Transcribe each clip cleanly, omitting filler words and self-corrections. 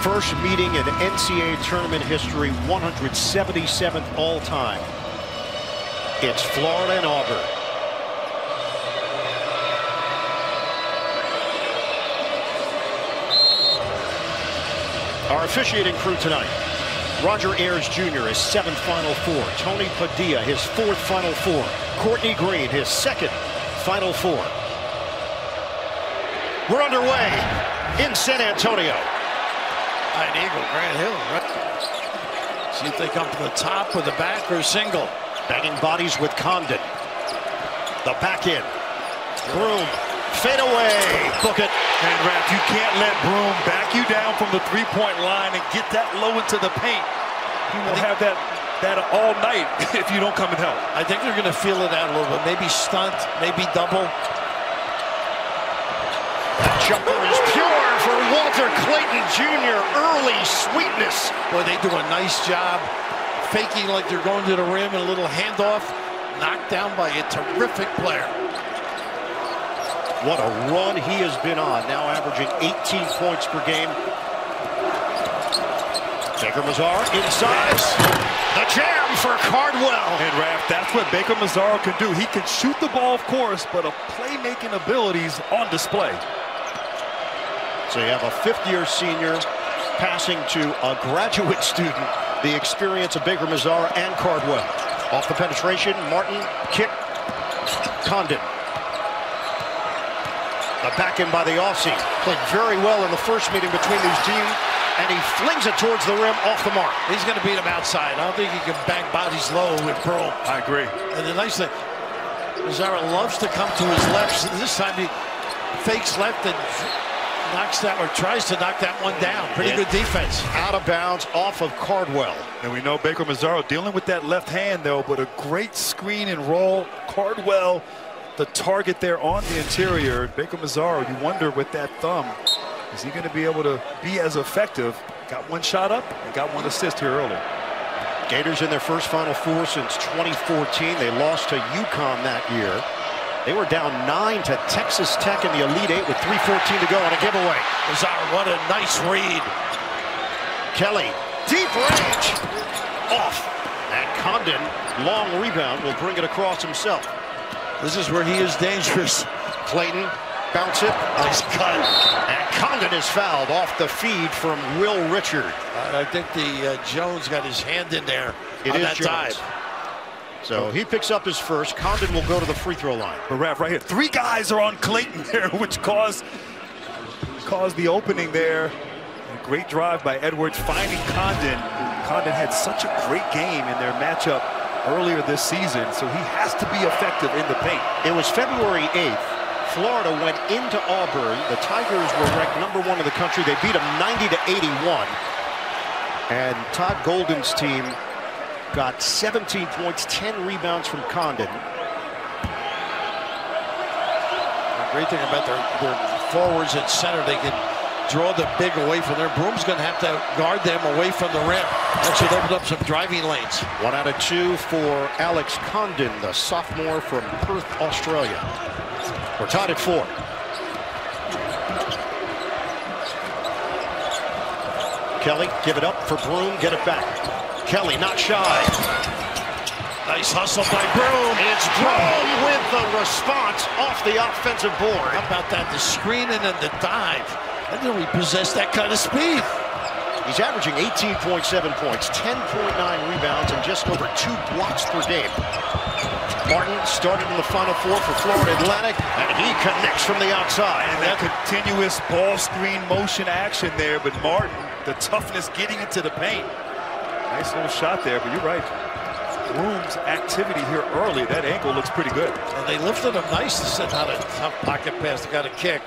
First meeting in NCAA tournament history, 177th all-time. It's Florida and Auburn. Our officiating crew tonight: Roger Ayers Jr., his 7th Final Four. Tony Padilla, his 4th Final Four. Courtney Green, his 2nd Final Four. We're underway in San Antonio. An eagle, Grant Hill. Right. See if they come to the top with the back or single. Banging bodies with Condon. The back end. Broom. Fade away. Book it. And Raph, you can't let Broom back you down from the three-point line and get that low into the paint. He will have that all night if you don't come and help. I think they're going to feel it out a little bit. Maybe stunt, maybe double. That jumper is pure for Walter Clayton Jr. Early sweetness. Boy, they do a nice job faking like they're going to the rim, and a little handoff knocked down by a terrific player. What a run he has been on, now averaging 18 points per game. Baker Mazar inside. The jam for Cardwell. And Raph, that's what Baker Mazar can do. He can shoot the ball, of course, but a playmaking abilities on display. So you have a 5th-year senior passing to a graduate student. The experience of Baker Mazar and Cardwell. Off the penetration, Martin, kick, Condon. The back end by the Aussie. Played very well in the first meeting between these teams, and he flings it towards the rim off the mark. He's going to beat him outside. I don't think he can bang bodies low with Broom. I agree. And the nice thing, Mazara loves to come to his left. This time he fakes left and knocks that, or tries to knock that one down. Pretty good defense. Out of bounds off of Cardwell. And we know Baker Mazaro dealing with that left hand, though, but a great screen and roll. Cardwell, the target there on the interior. Baker Mazaro, you wonder with that thumb, is he going to be able to be as effective? Got one shot up and got one assist here early. Gators in their first Final Four since 2014. They lost to UConn that year. They were down 9 to Texas Tech in the Elite 8 with 3:14 to go on a giveaway. Mazara, what a nice read. Kelly, deep range, off. And Condon, long rebound, will bring it across himself. This is where he is dangerous. Clayton, bounce it. Nice cut. And Condon is fouled off the feed from Will Richard. I think the Jones got his hand in there on that dive. So he picks up his first. Condon will go to the free throw line. But Raph, right here, 3 guys are on Clayton there, which caused the opening there. A great drive by Edwards finding Condon. Condon had such a great game in their matchup earlier this season, so he has to be effective in the paint. It was February 8th. Florida went into Auburn. The Tigers were ranked #1 in the country. They beat them 90 to 81. And Todd Golden's team got 17 points, 10 rebounds from Condon. The great thing about their forwards at center, they can draw the big away from their. Broom's going to have to guard them away from the rim. That should open up some driving lanes. 1 out of 2 for Alex Condon, the sophomore from Perth, Australia. We're tied at 4. Kelly, give it up for Broom, get it back. Kelly not shy. Nice hustle by Broom. It's Broom with the response off the offensive board. How about that? The screening and the dive. I didn't know he possessed that kind of speed. He's averaging 18.7 points, 10.9 rebounds, and just over 2 blocks per game. Martin started in the Final Four for Florida Atlantic, and he connects from the outside. And that continuous ball screen motion action there, but Martin, the toughness getting into the paint. Nice little shot there, but you're right. Broom's activity here early, that ankle looks pretty good. And they lifted him nice to set out a tough pocket pass. They got a kick.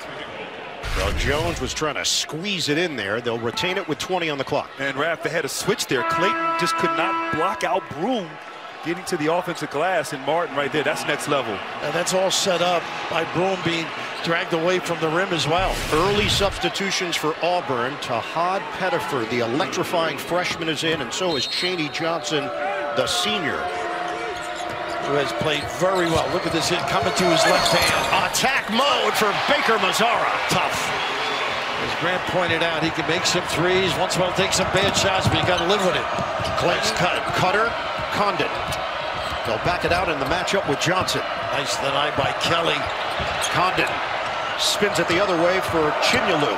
Well, Jones was trying to squeeze it in there. They'll retain it with 20 on the clock. And Raph, they had a switch there. Clayton just could not block out Broom getting to the offensive glass, and Martin right there, that's next level. And that's all set up by Broom being dragged away from the rim as well. Early substitutions for Auburn. Tahad Pettifer, the electrifying freshman, is in, and so is Chaney Johnson, the senior. Who has played very well. Look at this hit coming to his left hand. Attack mode for Baker Mazara. Tough. As Grant pointed out, he can make some threes. Once in a while, take some bad shots, but you got to live with it. Clayton's cut. Cutter. Condon. They'll back it out in the matchup with Johnson. Nice deny by Kelly. Condon spins it the other way for Chinyelu.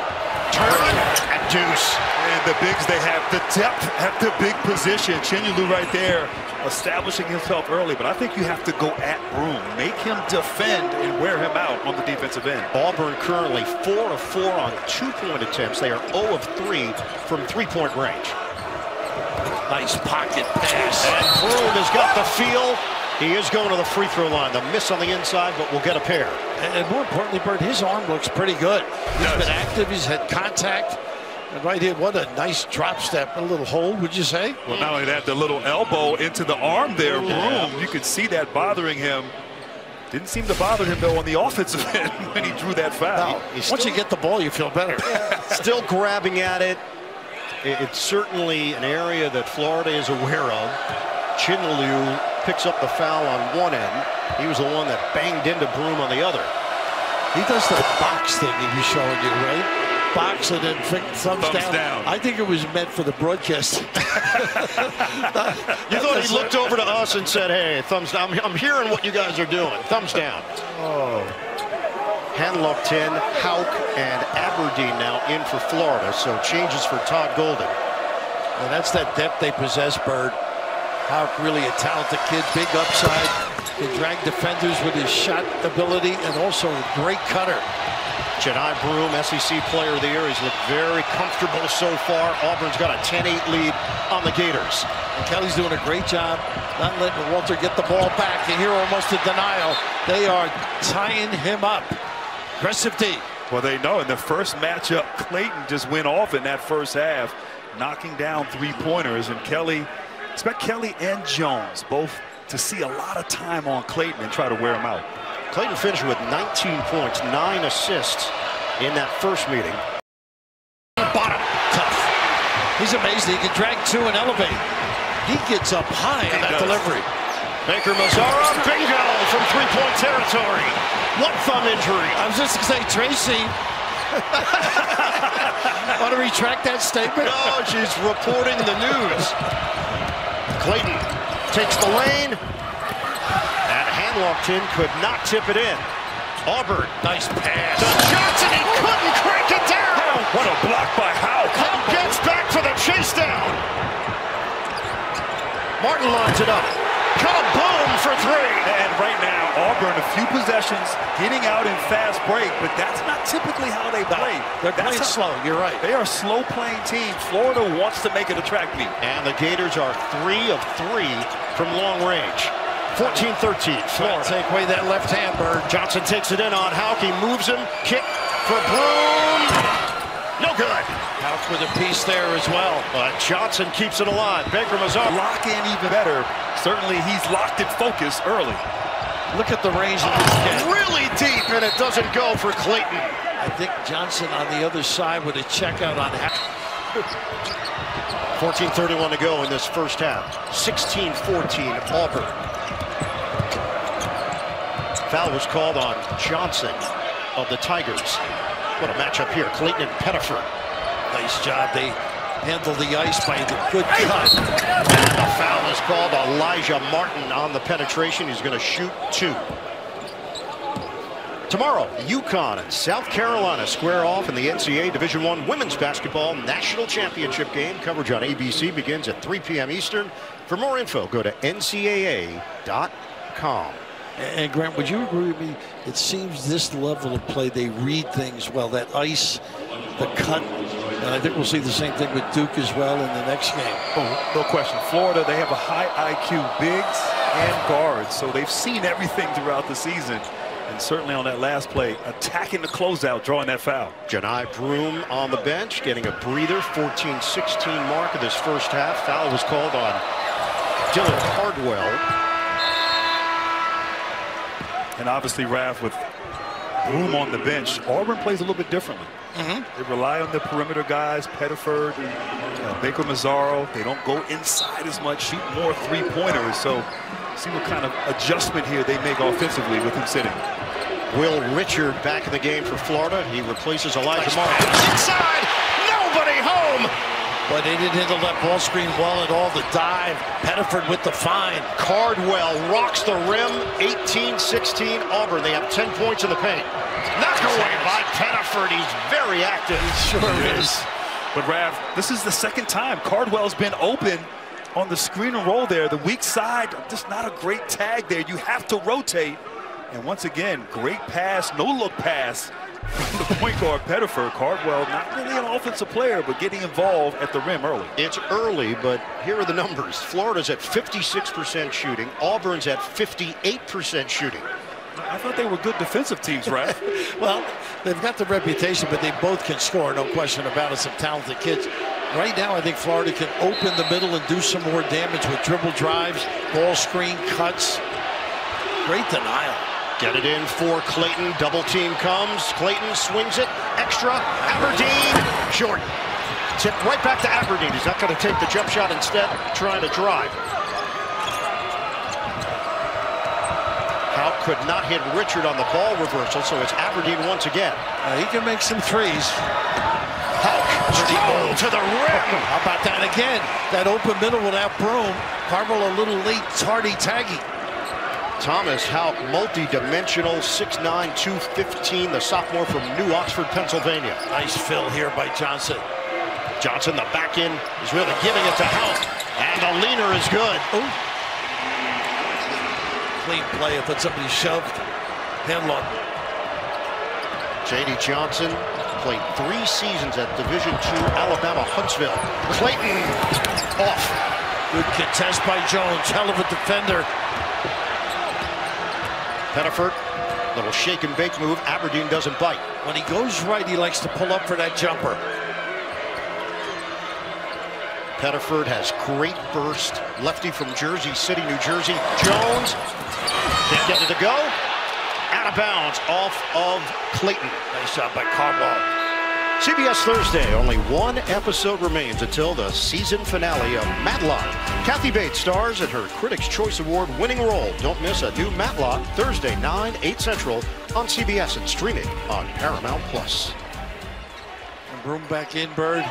Turn and deuce. And the bigs, they have the depth at the big position. Chinyelu right there, establishing himself early. But I think you have to go at Broome. Make him defend and wear him out on the defensive end. Auburn currently 4 of 4 on 2-point attempts. They are 0 of 3 from 3-point range. Nice pocket pass. And Broome has got the feel. He is going to the free throw line. The miss on the inside, but we'll get a pair. And more importantly, Bert, his arm looks pretty good. He's been active. He's had contact. And right here, what a nice drop step. A little hold, would you say? Well, not only that, the little elbow into the arm there, Broome. You could see that bothering him. Didn't seem to bother him, though, on the offensive end when he drew that foul. No, once you get the ball, you feel better. Still grabbing at it. It's certainly an area that Florida is aware of. Chinyelu picks up the foul on one end. He was the one that banged into Broome on the other. He does the box thing he was showing you, right? Box and then thumbs down. I think it was meant for the broadcast. You thought he looked over to us and said, hey, thumbs down. I'm hearing what you guys are doing. Thumbs down. Oh. Hanlock 10, Hauk, and Aberdeen now in for Florida. So changes for Todd Golden. And that's that depth they possess, Bird. Hauk, really a talented kid, big upside. Can drag defenders with his shot ability and also a great cutter. Jedi Broome, SEC Player of the Year. He's looked very comfortable so far. Auburn's got a 10-8 lead on the Gators. And Kelly's doing a great job not letting Walter get the ball back. And here almost a denial. They are tying him up. Aggressive D. Well, they know in the first matchup, Clayton just went off in that first half, knocking down 3-pointers. And Kelly, expect Kelly and Jones both to see a lot of time on Clayton and try to wear him out. Clayton finished with 19 points, 9 assists in that first meeting. Bottom, tough. He's amazing. He can drag 2 and elevate. He gets up high on that delivery. Baker Mazzara, bingo from 3-point territory. What thumb injury? I was just going to say, Tracy. Want to retract that statement? No, she's reporting the news. Clayton takes the lane. Hanlock could not tip it in. Auburn. Nice pass. To Johnson, he couldn't crank it down. What a block by Hauk. Hauk gets back for the chase down. Martin lines it up. Kaboom for 3. And right now, Auburn, a few possessions, getting out in fast break, but that's not typically how they play. They're playing slow, you're right. They are a slow playing team. Florida wants to make it a track meet. And the Gators are 3 of 3 from long range. 14-13, Florida. Take away that left hand, Bird. Johnson takes it in on Hauk. He moves him. Kick for Broome. No good. Hauk with a piece there as well. Johnson keeps it alive. Baker Mazzara. Lock in even better. Certainly he's locked in focus early. Look at the range of this kid. Really deep, and it doesn't go for Clayton. I think Johnson on the other side with a checkout on Hauk. 14:31 to go in this first half. 16-14 Auburn. Foul was called on Johnson of the Tigers. What a matchup here. Clayton and Pettiford. Nice job. They handle the ice by the good cut. And the foul is called. Elijah Martin on the penetration. He's going to shoot 2. Tomorrow, UConn and South Carolina square off in the NCAA Division I Women's Basketball National Championship game. Coverage on ABC begins at 3 p.m. Eastern. For more info, go to ncaa.com. And Grant, would you agree with me? It seems this level of play, they read things well. That ice, the cut, and I think we'll see the same thing with Duke as well in the next game. Oh, no question. Florida, they have a high IQ bigs and guards, so they've seen everything throughout the season. And certainly on that last play, attacking the closeout, drawing that foul. Jedi Broome on the bench, getting a breather. 14-16 mark of this first half. Foul was called on Dylan Cardwell. And obviously, Raph, with Broome on the bench, Auburn plays a little bit differently. They rely on the perimeter guys, Pettiford, Baker Mazzaro. They don't go inside as much, shoot more 3-pointers. So see what kind of adjustment here they make offensively with him sitting. Will Richard back in the game for Florida. He replaces Elijah Martin. Inside! But they didn't handle that ball screen well at all. The dive, Pettiford with the find. Cardwell rocks the rim, 18-16 Auburn. They have 10 points in the paint. Knocked away by Pettiford. He's very active. He sure is. But Rav, this is the second time Cardwell's been open on the screen and roll there. The weak side, just not a great tag there. You have to rotate. And once again, great pass, no-look pass from the point guard Pettiford. Cardwell, not really an offensive player, but getting involved at the rim early. It's early, but here are the numbers. Florida's at 56% shooting. Auburn's at 58% shooting. I thought they were good defensive teams, right? Well, they've got the reputation, but they both can score, no question about it. Some talented kids. Right now, I think Florida can open the middle and do some more damage with dribble drives, ball screen cuts. Great denial. Get it in for Clayton. Double team comes. Clayton swings it. Extra. Aberdeen. Short. Tip right back to Aberdeen. He's not going to take the jump shot, instead trying to drive. Houck could not hit Richard on the ball reversal, so it's Aberdeen once again. He can make some threes. Houck strong to the rim. How about that again? That open middle without Broom. Cardwell a little late, tardy tagging. Thomas Houck, multi-dimensional, 6'9", 215, the sophomore from New Oxford, Pennsylvania. Nice fill here by Johnson. Johnson, the back end, is really giving it to Houck. And the leaner is good. Ooh. Clean play if it's somebody shoved. Handlock. J.D. Johnson played 3 seasons at Division II Alabama Huntsville. Clayton off. Good contest by Jones. Hell of a defender. Pettiford, little shake and bake move. Aberdeen doesn't bite. When he goes right, he likes to pull up for that jumper. Pettiford has great burst. Lefty from Jersey City, New Jersey. Jones can't get it to go. Out of bounds off of Clayton. Nice shot by Cardwell. CBS Thursday, only one episode remains until the season finale of Matlock. Kathy Bates stars in her Critics' Choice Award winning role. Don't miss a new Matlock Thursday, 9, 8 Central on CBS and streaming on Paramount+. And Broom back in, Bird.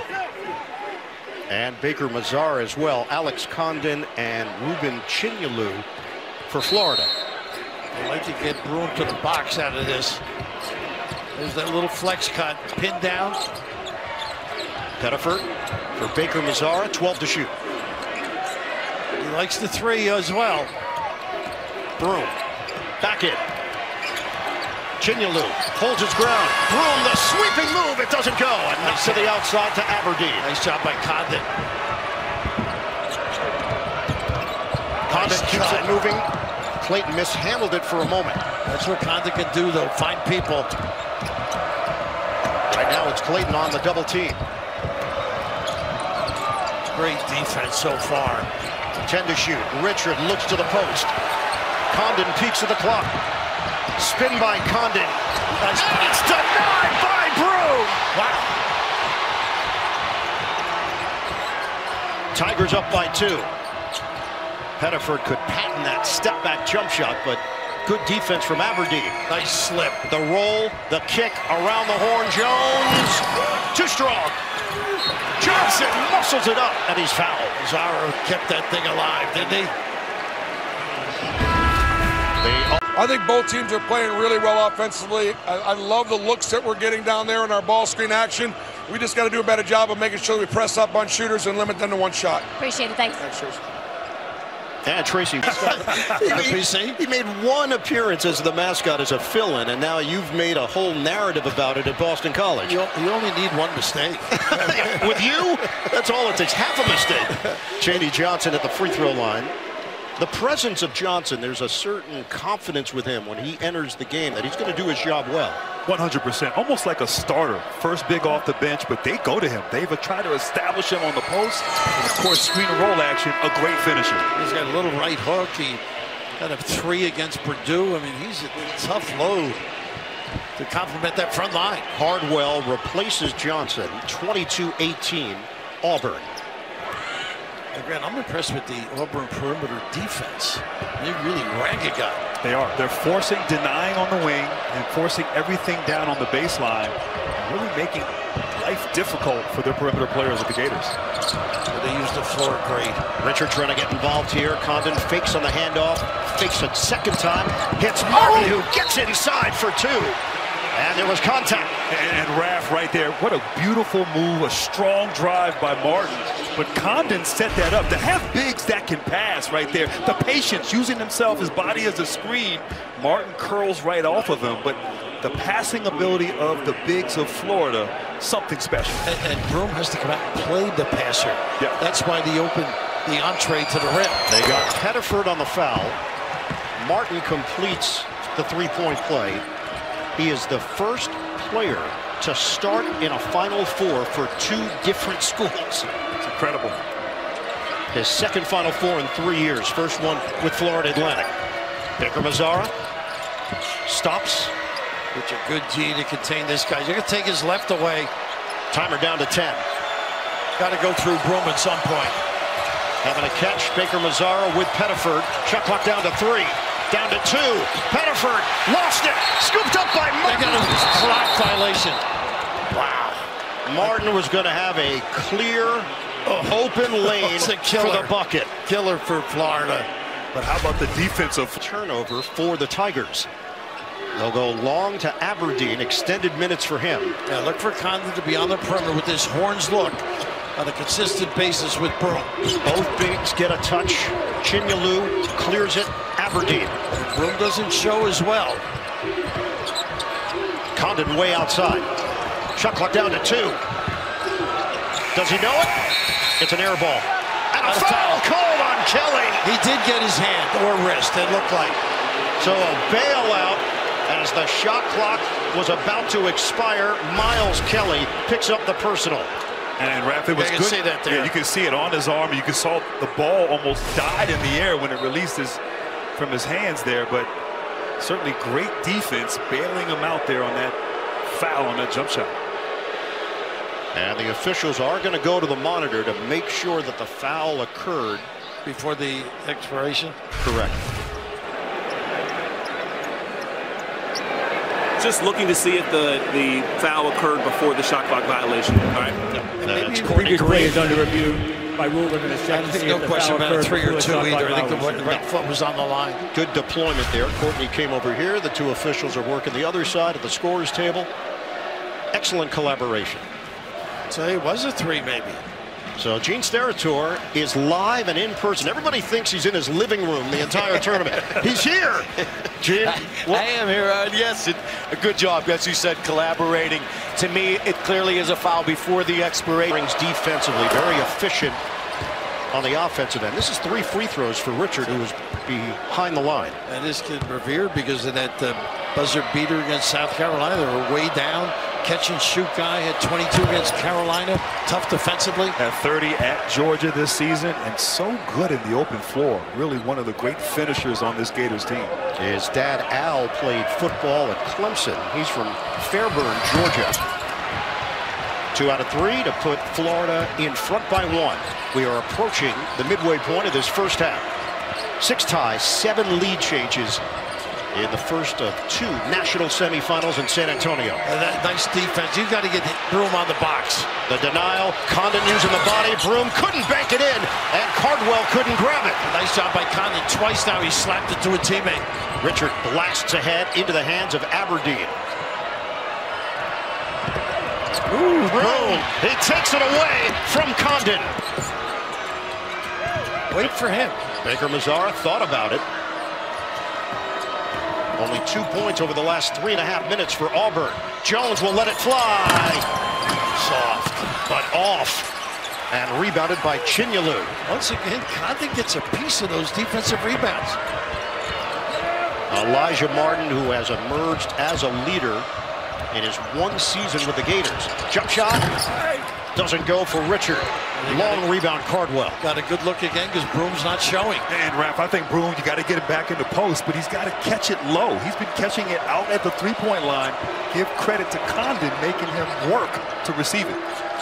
And Baker Mazar as well. Alex Condon and Ruben Chinyelu for Florida. They like to get Broom to the box out of this. There's that little flex cut, pinned down. Pettiford for Baker Mazara, 12 to shoot. He likes the 3 as well. Broom, back in. Chinyelu holds his ground. Broom, the sweeping move, it doesn't go. And knocks to the outside to Aberdeen. Nice job by Condon. Condon keeps it moving. Clayton mishandled it for a moment. That's what Condon can do, though, find people. Right now it's Clayton on the double team. Great defense so far. 10 to shoot. Richard looks to the post. Condon peeks at the clock. Spin by Condon. Nice. And it's denied by Broom. Wow. Tigers up by 2. Pettiford could patent that step-back jump shot, but good defense from Aberdeen. Nice slip. The roll, the kick around the horn. Jones, too strong. Johnson muscles it up, and he's fouled. Zara kept that thing alive, didn't he? I think both teams are playing really well offensively. I love the looks that we're getting down there in our ball screen action. We just got to do a better job of making sure we press up on shooters and limit them to 1 shot. Appreciate it. Thanks. Thanks, Tracy. And Tracy, he made 1 appearance as the mascot as a fill-in, and now you've made a whole narrative about it at Boston College. You only need 1 mistake. With you, that's all it takes, half a mistake. J.D. Johnson at the free throw line. The presence of Johnson, there's a certain confidence with him when he enters the game that he's going to do his job well. 100%, almost like a starter. First big off the bench, but they go to him. They've tried to establish him on the post. And of course, screen and roll action, a great finisher. He's got a little right hook. He got a 3 against Purdue. I mean, he's a tough load to complement that front line. Cardwell replaces Johnson, 22-18, Auburn. Grant, I'm impressed with the Auburn perimeter defense. They really rang a guy. They are. They're forcing denying on the wing and forcing everything down on the baseline. Really making life difficult for their perimeter players at the Gators. They use the floor great. Richard trying to get involved here. Condon fakes on the handoff, fakes a second time, hits Martin, who gets inside for two. And there was contact. And Raph right there, what a beautiful move, a strong drive by Martin. But Condon set that up. To have bigs that can pass right there, the patience, using himself, his body as a screen. Martin curls right off of him, but the passing ability of the bigs of Florida, something special. And Broome has to come out and play the passer. Yeah. That's why the entree to the rim. They got Pettiford on the foul. Martin completes the three-point play. He is the first player to start in a Final Four for two different schools. It's incredible. His second Final Four in 3 years. First one with Florida Atlantic. Baker Mazzara stops. It's a good G to contain this guy. You're going to take his left away. Timer down to 10. Got to go through Broome at some point. Having a catch, Baker Mazzara with Pettiford. Shot clock down to 3. Down to 2. Pettiford lost it. Scooped up by Martin. They got a clock violation. Wow. Martin was going to have a clear, open lane for the bucket. Killer for Florida. But how about the defensive turnover for the Tigers? They'll go long to Aberdeen. Extended minutes for him. Yeah, look for Condon to be on the perimeter with this horns look on a consistent basis with Broome. Both bigs get a touch. Chinyalu clears it. Aberdeen. Broome doesn't show as well. Condon way outside. Shot clock down to 2. Does he know it? It's an air ball. And a foul called on Kelly. He did get his hand or wrist, it looked like. So a bailout as the shot clock was about to expire. Miles Kelly picks up the personal. And Raph, it was good. See that there. Yeah, you can see it on his arm. You can saw the ball almost died in the air when it released from his hands there. But certainly great defense, bailing him out there on that foul on that jump shot. And the officials are going to go to the monitor to make sure that the foul occurred before the expiration. Correct. Just looking to see if the foul occurred before the shot clock violation. All right. That's previous play is under review by rule. They're going to check. There's no question about a 3 or 2 either. I think the right foot was on the line. Good deployment there. Courtney came over here. The two officials are working the other side of the scorer's table. Excellent collaboration. So it was a 3 maybe. So Gene Steratore is live and in person. Everybody thinks he's in his living room the entire tournament. He's here. Gene, I am here. Yes, a good job. As you said, collaborating. To me, it clearly is a foul before the expiration. Defensively, very efficient on the offensive end. This is 3 free throws for Richard, who was behind the line. And this kid revered because of that buzzer beater against South Carolina. They were way down. Catch and shoot guy had 22 against Carolina. Tough defensively. At 30 at Georgia this season, and so good in the open floor. Really one of the great finishers on this Gators team. His dad Al played football at Clemson. He's from Fairburn, Georgia. 2 out of 3 to put Florida in front by 1. We are approaching the midway point of this first half. 6 ties, 7 lead changes in the first of 2 national semifinals in San Antonio. That nice defense. You've got to get Broome on the box. The denial, Condon using the body. Broome couldn't bank it in, and Cardwell couldn't grab it. Nice job by Condon. Twice now he slapped it to a teammate. Richard blasts ahead into the hands of Aberdeen. Broome, he takes it away from Condon. Wait for him. Baker Mazzara thought about it. Only 2 points over the last 3.5 minutes for Auburn. Jones will let it fly. Soft, but off. And rebounded by Chinyalu. Once again, Condon gets a piece of those defensive rebounds. Elijah Martin, who has emerged as a leader in his 1 season with the Gators. Jump shot doesn't go for Richard. Long rebound, Cardwell. Got a good look again because Broome's not showing. And Raph, I think Broome, you got to get it back in the post, but he's got to catch it low. He's been catching it out at the 3-point line. Give credit to Condon making him work to receive it.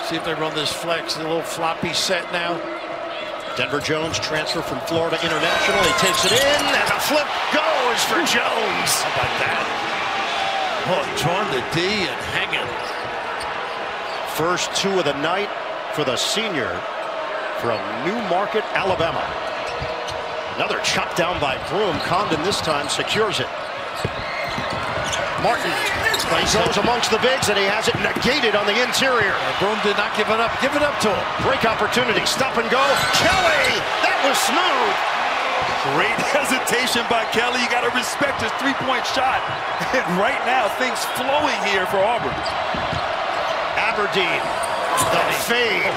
See if they run this flex, a little floppy set now. Denver Jones transfer from Florida International. He takes it in, and the flip goes for Jones. How about that? Oh, drawn the D and hanging. First two of the night for the senior from Newmarket, Alabama. Another chop down by Broom. Condon this time secures it. Martin goes amongst the bigs, and he has it negated on the interior. Broom did not give it up. Give it up to him. Break opportunity. Stop and go. Kelly! That was smooth. Great hesitation by Kelly. You got to respect his three-point shot. And right now, things flowing here for Auburn. Aberdeen, the fade.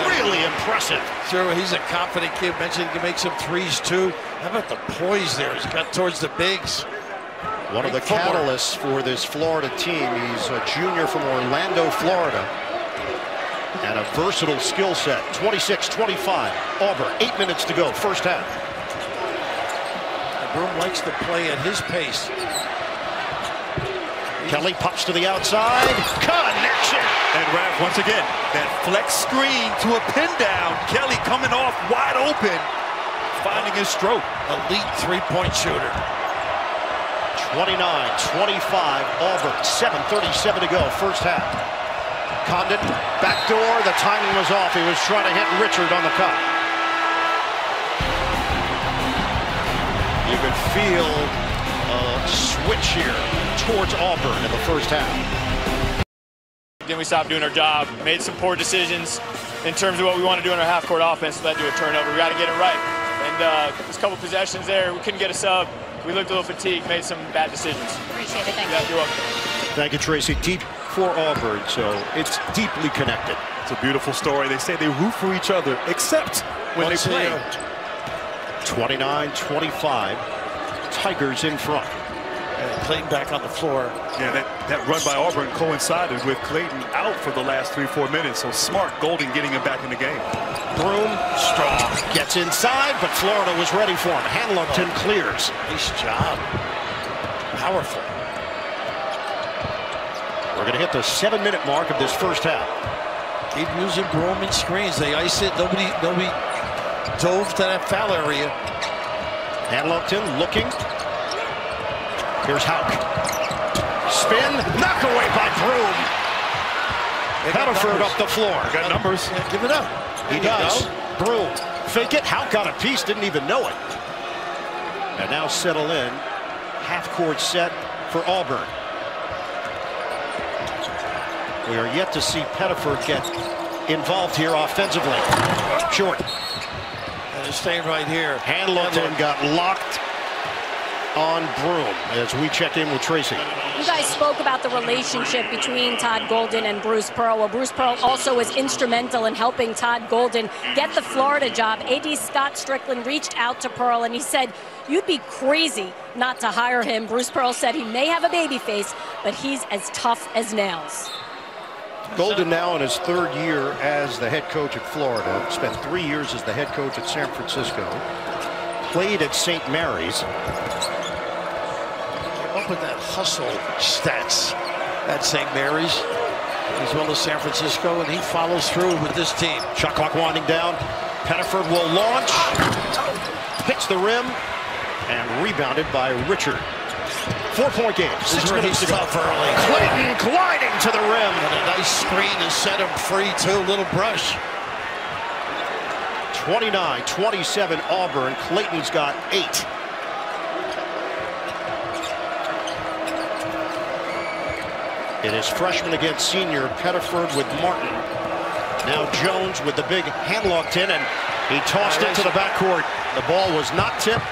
Really impressive. Sure, he's a confident kid. Mentioned he can make some threes, too. How about the poise there? He's got towards the bigs. One of the catalysts for this Florida team. He's a junior from Orlando, Florida. And a versatile skill set. 26-25. Auburn, 8 minutes to go, first half. Broom likes to play at his pace. Kelly pops to the outside. Connection. And Raph, once again, that flex screen to a pin down. Kelly coming off wide open, finding his stroke. Elite three-point shooter. 29-25, Auburn, 7:37 to go, first half. Condon, backdoor, the timing was off. He was trying to hit Richard on the cut. You could feel a switch here towards Auburn in the first half. Then we stopped doing our job, made some poor decisions in terms of what we want to do in our half-court offense, led to a turnover. We got to get it right. And there's a couple possessions there. We couldn't get a sub. We looked a little fatigued, made some bad decisions. Appreciate it. Thank you. Yeah, you're welcome. Thank you, Tracy. Deep for Auburn, so it's deeply connected. It's a beautiful story. They say they root for each other, except when they play. 29-25, Tigers in front. And Clayton back on the floor. Yeah, that run by Auburn coincided with Clayton out for the last 3-4 minutes. So smart Golden getting him back in the game. Broom, strong, gets inside, but Florida was ready for him. Hanlongton clears. Nice job. Powerful. We're going to hit the 7-minute mark of this first half. Keep using Broom and screens. They ice it. Nobody dove to that foul area. Hanlongton looking. Here's Houck. Spin, knock away by Broom. Pettiford up the floor. Got numbers. Yeah, give it up. He does. Broom. Fake it. Houck got a piece, didn't even know it. And now settle in. Half-court set for Auburn. We are yet to see Pettiford get involved here offensively. Short. And it's staying right here. Hanlongton got locked on Broom as we check in with Tracy. You guys spoke about the relationship between Todd Golden and Bruce Pearl. Well, Bruce Pearl also was instrumental in helping Todd Golden get the Florida job. AD Scott Strickland reached out to Pearl and he said, "You'd be crazy not to hire him." Bruce Pearl said he may have a baby face, but he's as tough as nails. Golden now in his third year as the head coach at Florida. Spent 3 years as the head coach at San Francisco. Played at St. Mary's. Up with that hustle stats at St. Mary's as well as San Francisco, and he follows through with this team. Shot clock winding down. Pettiford will launch. Hits the rim and rebounded by Richard. 4-point game. 6 minutes to go. Early. Clayton gliding to the rim. And a nice screen to set him free too. Little brush. 29-27 Auburn. Clayton's got 8. It is freshman against senior. Pettiford with Martin. Now Jones with the big Hanlongton, and he tossed it to the backcourt. The ball was not tipped.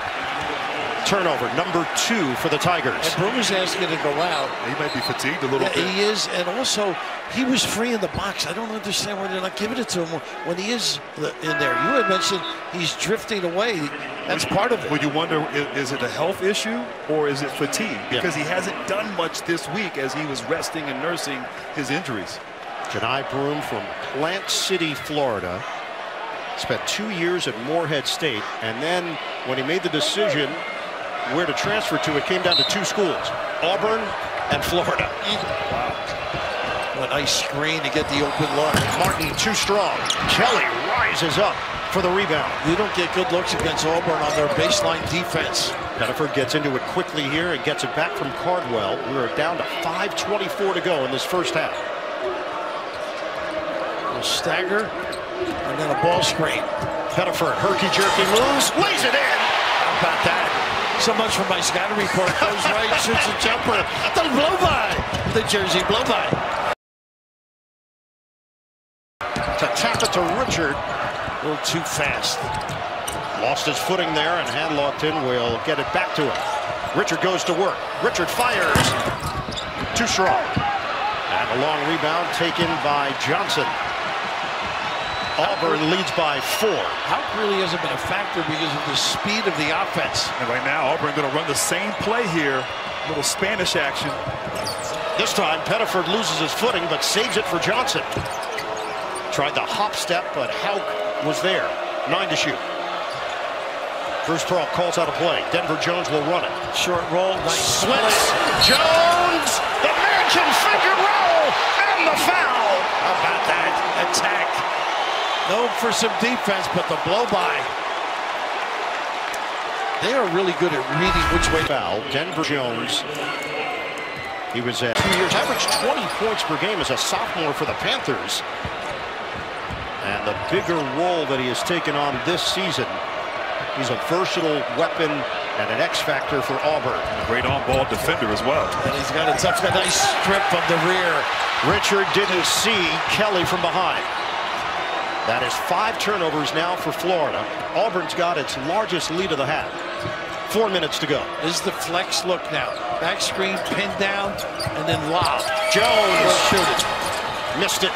Turnover, number 2 for the Tigers. And Broom is asking to go out. He might be fatigued a little bit. He is, and also he was free in the box. I don't understand why they're not giving it to him when he is in there. You had mentioned he's drifting away. That's part of it. Would you wonder, is it a health issue or is it fatigue? Because he hasn't done much this week as he was resting and nursing his injuries. Janai Broom from Plant City, Florida. Spent 2 years at Morehead State, and then when he made the decision where to transfer to, it came down to 2 schools, Auburn and Florida. Wow. A nice screen to get the open look. Martin too strong. Kelly rises up for the rebound. You don't get good looks against Auburn on their baseline defense. Pettiford gets into it quickly here and gets it back from Cardwell. We're down to 5:24 to go in this first half. will stagger, and then a ball screen. Pettiford, herky-jerky moves, lays it in. How about that? So much for my scouting report. Goes right, shoots a jumper. The blow-by. The Jersey blow-by. To tap it to Richard. A little too fast. Lost his footing there, and hand locked in will get it back to him. Richard goes to work. Richard fires. Too strong. And a long rebound taken by Johnson. Auburn leads by 4. Houck really hasn't been a factor because of the speed of the offense. And right now, Auburn going to run the same play here. A little Spanish action. This time, Pettiford loses his footing, but saves it for Johnson. Tried the hop step, but Houck was there. 9 to shoot. Bruce Pearl calls out a play. Denver Jones will run it. Short roll, nice Splits. Jones, the mansion finger roll, and the foul. How about that attack? Known for some defense, but the blow-by. They are really good at reading which way. Foul. Denver Jones. He was at 2 years, averaged 20 points per game as a sophomore for the Panthers. And the bigger role that he has taken on this season. He's a versatile weapon and an X factor for Auburn. Great on-ball defender as well. And he's got a tough, nice strip from the rear. Richard didn't see Kelly from behind. That is 5 turnovers now for Florida. Auburn's got its largest lead of the half. 4 minutes to go. This is the flex look now. Back screen, pinned down, and then lob. Jones shoot it. Missed it.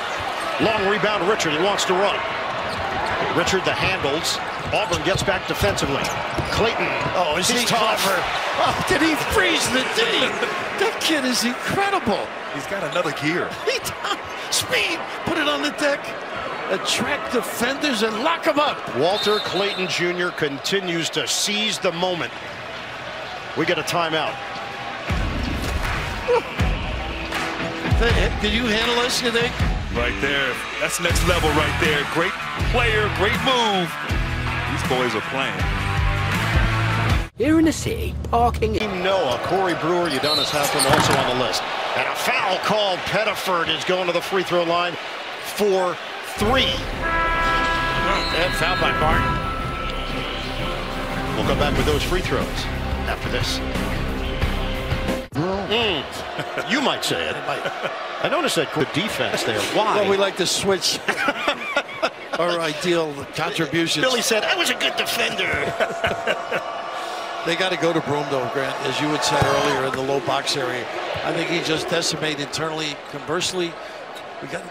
Long rebound, Richard. He wants to run. Richard the handles. Auburn gets back defensively. Clayton. Oh, is he tough. clever? Oh, did he freeze the D? That kid is incredible. He's got another gear. Speed. Put it on the deck. Attract defenders and lock them up. Walter Clayton Jr. continues to seize the moment. We get a timeout. Can you handle this, you think? Right there. That's next level right there. Great player, great move. These boys are playing. Here in the city, parking. Team Noah, Corey Brewer, Udonis Haslem also on the list. And a foul called. Pettiford is going to the free throw line for 3. And foul by Martin. We'll come back with those free throws after this. You might say it. I noticed that good defense there. Why? Well, we like to switch our ideal contributions. Billy said, I was a good defender. They got to go to Broom, though, Grant, as you had said earlier, in the low box area. I think he just decimated internally. Conversely,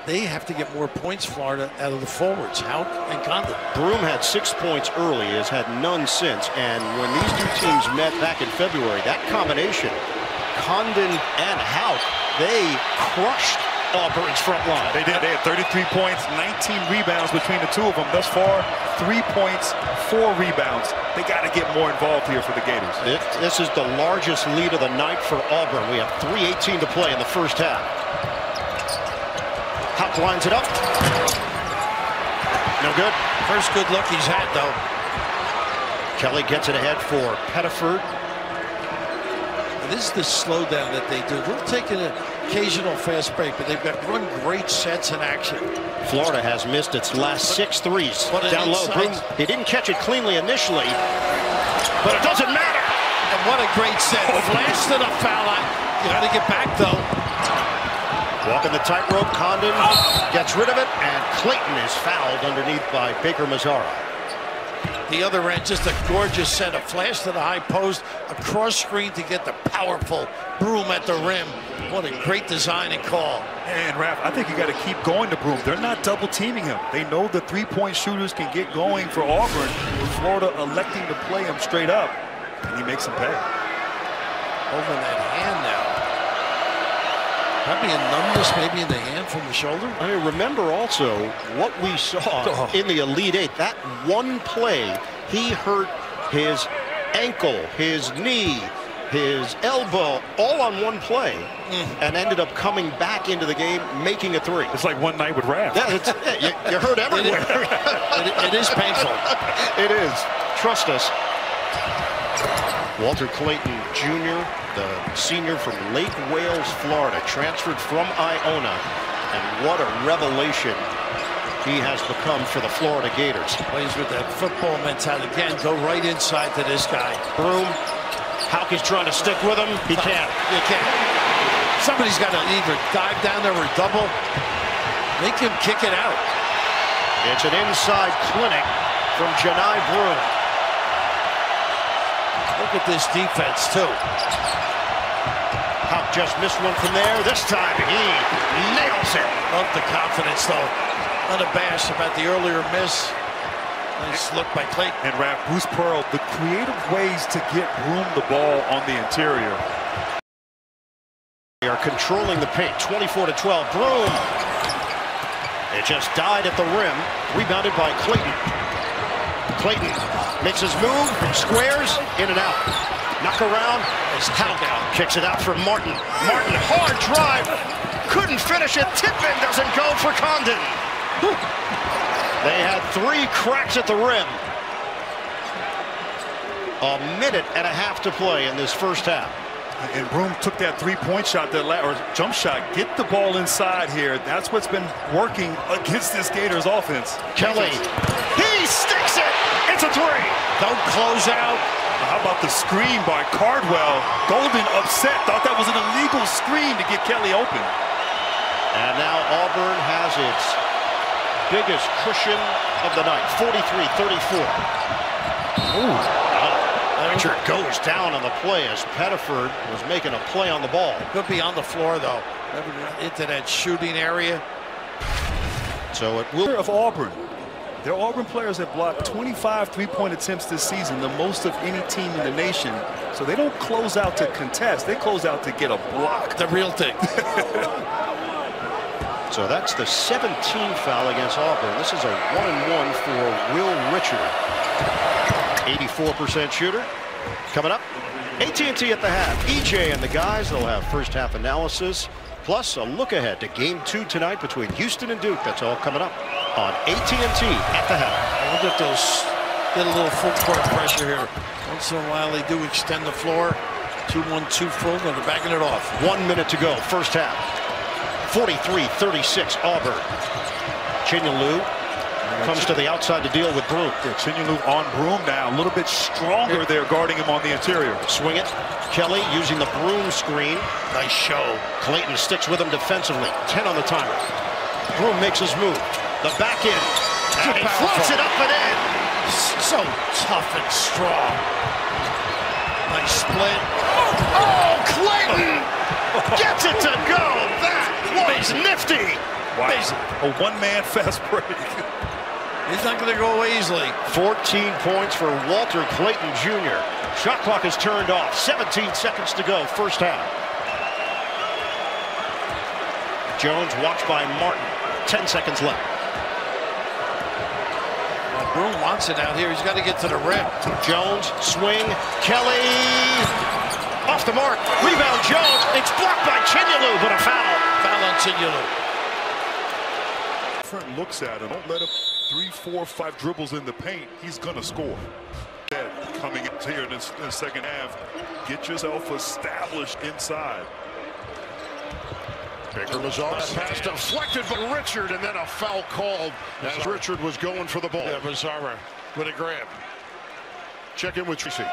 they have to get more points, Florida, out of the forwards, Houck and Condon. Broom had 6 points early, has had none since. And when these two teams met back in February, that combination, Condon and Houck, they crushed Auburn's front line. They did. They had 33 points, 19 rebounds between the two of them. Thus far, 3 points, 4 rebounds. They got to get more involved here for the Gators. This is the largest lead of the night for Auburn. We have 3:18 to play in the first half. Houck lines it up. No good. First good look he's had, though. Kelly gets it ahead for Pettiford. This is the slowdown that they do. They'll take an occasional fast break, but they've got run great sets in action. Florida has missed its last 6 threes. Down low. Broom, he didn't catch it cleanly initially, but it doesn't matter. And what a great set. Flash to the foul line. You got to get back, though. Walking the tightrope, Condon gets rid of it, and Clayton is fouled underneath by Baker Mazzara. The other end, just a gorgeous set. A flash to the high post, a cross screen to get the powerful Broom at the rim. What a great design and call. And Raph, I think you got to keep going to Broom. They're not double teaming him. They know the 3-point shooters can get going for Auburn. With Florida electing to play him straight up, and he makes them pay. Over that hand now. Probably a numbness maybe in the hand from the shoulder. I mean, remember also what we saw in the Elite Eight. That one play, he hurt his ankle, his knee, his elbow, all on one play, and ended up coming back into the game, making a 3. It's like one night with Raph. Yeah, you hurt everywhere. It is painful. It is. Trust us. Walter Clayton Jr., the senior from Lake Wales, Florida, transferred from Iona. And what a revelation he has become for the Florida Gators. Plays with that football mentality. Again, go right inside to this guy. Broom. Hauke's trying to stick with him. He can't. You can't. Somebody's got to either dive down there or double. Make him kick it out. It's an inside clinic from Janai Broom. Look at this defense, too. Hauke just missed one from there. This time he nails it. Love the confidence, though. Unabashed about the earlier miss. Nice look by Clayton. And Raph, Bruce Pearl, the creative ways to get Broom the ball on the interior. They are controlling the paint. 24-12. Broom. It just died at the rim. Rebounded by Clayton. Clayton makes his move. Squares. In and out. Knock around. Hauke kicks it out for Martin. Martin, hard drive. Couldn't finish it. Tip-in doesn't go for Condon. They had 3 cracks at the rim. A minute and a half to play in this first half. And Broom took that three-point shot, or jump shot. Get the ball inside here. That's what's been working against this Gators offense. Kelly, he sticks it. It's a 3. Don't close out. How about the screen by Cardwell? Golden upset. Thought that was an illegal screen to get Kelly open. And now Auburn has its biggest cushion of the night, 43-34. Richard goes down on the play as Pettiford was making a play on the ball. Could be on the floor, though. Into that shooting area. So it will. Of Auburn. Their Auburn players have blocked 25 three-point attempts this season, the most of any team in the nation. So they don't close out to contest. They close out to get a block. The real thing. So that's the 17th foul against Auburn. This is a 1-and-1 for Will Richard. 84% shooter. Coming up, AT&T at the half. EJ and the guys, they'll have first half analysis, plus a look ahead to game 2 tonight between Houston and Duke. That's all coming up on AT&T at the half. I wonder if they'll get a little full court pressure here. Once in a while they do extend the floor. 2-1-2 full, and they're backing it off. 1 minute to go, first half. 43-36 Auburn. Chinyelu comes to the outside to deal with Broom. Yeah, Chinyelu on Broom now, a little bit stronger there guarding him on the interior. Swing it. Kelly using the Broom screen. Nice show. Clayton sticks with him defensively. 10 on the timer. Broom makes his move. The back end. And he floats it up and in. So tough and strong. Nice split. Oh, Clayton gets it to go. That was nifty. Wow. A one-man fast break. He's not going to go away easily. 14 points for Walter Clayton Jr. Shot clock is turned off. 17 seconds to go, first half. Jones watched by Martin. 10 seconds left. Broom wants it out here. He's got to get to the rim. Jones, swing, Kelly, off the mark. Rebound, Jones. It's blocked by Chinyelu, but a foul. Foul on Chinyelu. Front looks at him. Don't let him 3, 4, 5 dribbles in the paint. He's going to score. Coming up here in the second half. Get yourself established inside. Baker Mazar pass deflected by Richard, and then a foul called as Richard was going for the ball. Yeah, Mazara with a grab. Check in with Tracy.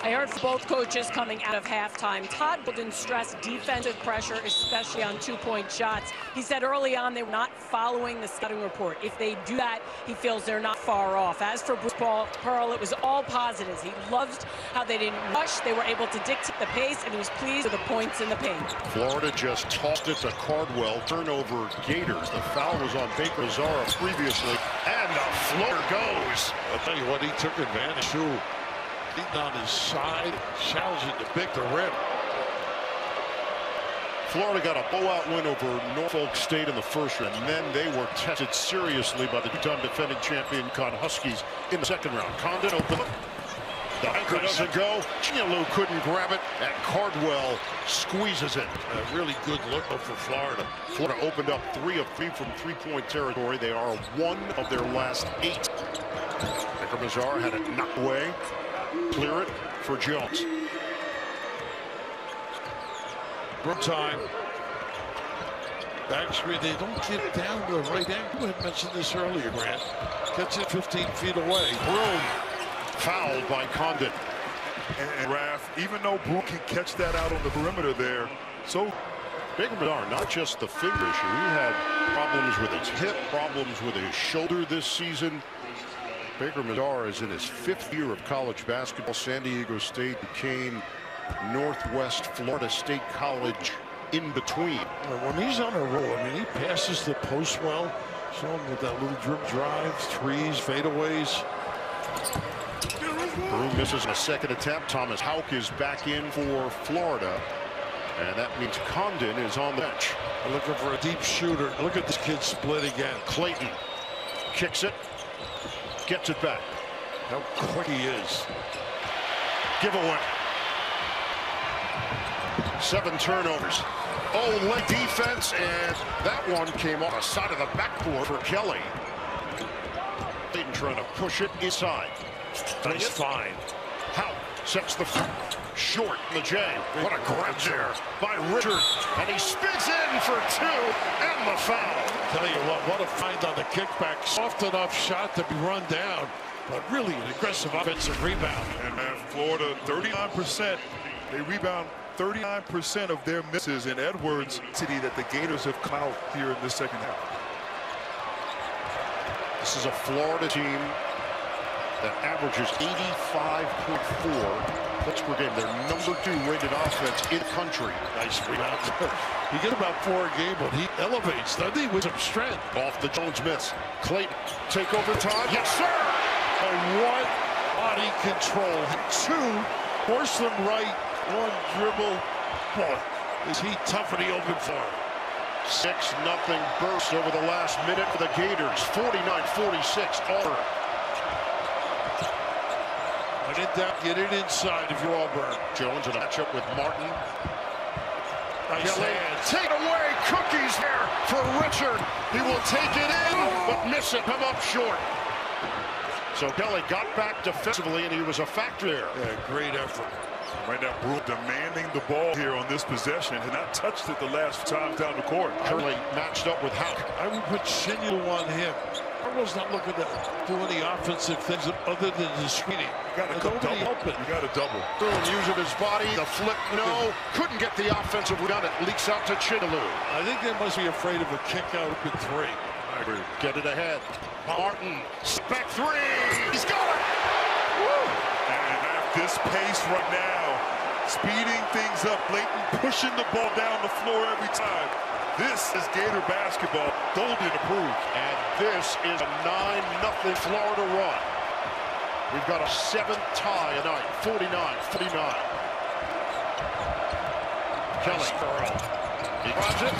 I heard from both coaches coming out of halftime. Todd Golden stressed defensive pressure, especially on two-point shots. He said early on they were not following the scouting report. If they do that, he feels they're not far off. As for Bruce Pearl, it was all positives. He loved how they didn't rush. They were able to dictate the pace, and he was pleased with the points in the paint. Florida just tossed it to Cardwell. Turnover Gators. The foul was on Baker Mazara previously. And the floater goes. I'll tell you what, he took advantage too. Beating on his side, challenging to pick the rim. Florida got a blowout win over Norfolk State in the first round, and then they were tested seriously by the two-time defending champion Huskies in the second round. Condon open. The anchor doesn't go. Chinyelu couldn't grab it, and Cardwell squeezes it. A really good look for Florida. Florida opened up 3 of 3 from three-point territory. They are 1 of their last 8. Baker Mazar had it knocked away. Clear it for Jones. Broom time. Back screen, they don't get down to the right angle. I mentioned this earlier, Grant. Gets it 15 feet away. Broom fouled by Condon. And Raph, even though Broom can catch that out on the perimeter there, so Baker Mazar, not just the finger issue. He had problems with his hip, problems with his shoulder this season. Baker Mazar is in his 5th year of college basketball. San Diego State became Northwest Florida State College in between. When he's on a roll, I mean, he passes the post well. Show him with that little drip drive, threes, fadeaways. Broom misses a second attempt. Thomas Houck is back in for Florida. And that means Condon is on the bench. They're looking for a deep shooter. Look at this kid split again. Clayton kicks it. Gets it back. How quick he is. Giveaway. 7 turnovers. Oh, leg defense, and that one came off the side of the backboard for Kelly. Clayton trying to push it inside. Nice find. Howe sets the short in the J. What a grab there by Richard. And he spins in for 2 and the foul. Tell you what a find on the kickback. Soft enough shot to be run down, but really an aggressive offensive rebound. And Florida, 39%. They rebound 39% of their misses in Edwards City that the Gators have come out here in the second half. This is a Florida team that averages 85.4 points per game. They're #2 rated offense in the country. Nice rebound. You get about 4 a game, but he elevates, doesn't he, with some strength. Off the Jones miss. Clayton, take over time. Yes, sir! And what body control. 2, force them right, 1 dribble. Boy, is he tough in the open floor. 6-0 burst over the last minute for the Gators. 49-46 Auburn. When in doubt, get it inside if you're Auburn. Jones in a matchup with Martin. Nice Kelly, hands. take away. Cookies there for Richard. He will take it in, but miss it. Come up short. So Kelly got back defensively, and he was a factor there. Yeah, great effort. Right now, Broom demanding the ball here on this possession. Has not touched it the last time down the court. Curly matched up with Houck. I would put Shinylu on him. Harwell's not looking to do any offensive things other than the screening. You got to double. You got to double. Boom, using his body. The flip, no. Couldn't get the offensive rebound. It leaks out to Shinylu. I think they must be afraid of a kick out at 3. I agree. Get it ahead. Martin, back 3. He's got it. Woo! And at this pace right now, speeding things up, Leighton pushing the ball down the floor every time. This is Gator basketball. Golden approved. And this is a 9-0 Florida run. We've got a 7th tie tonight, 49-49. Kelly. He grabs it.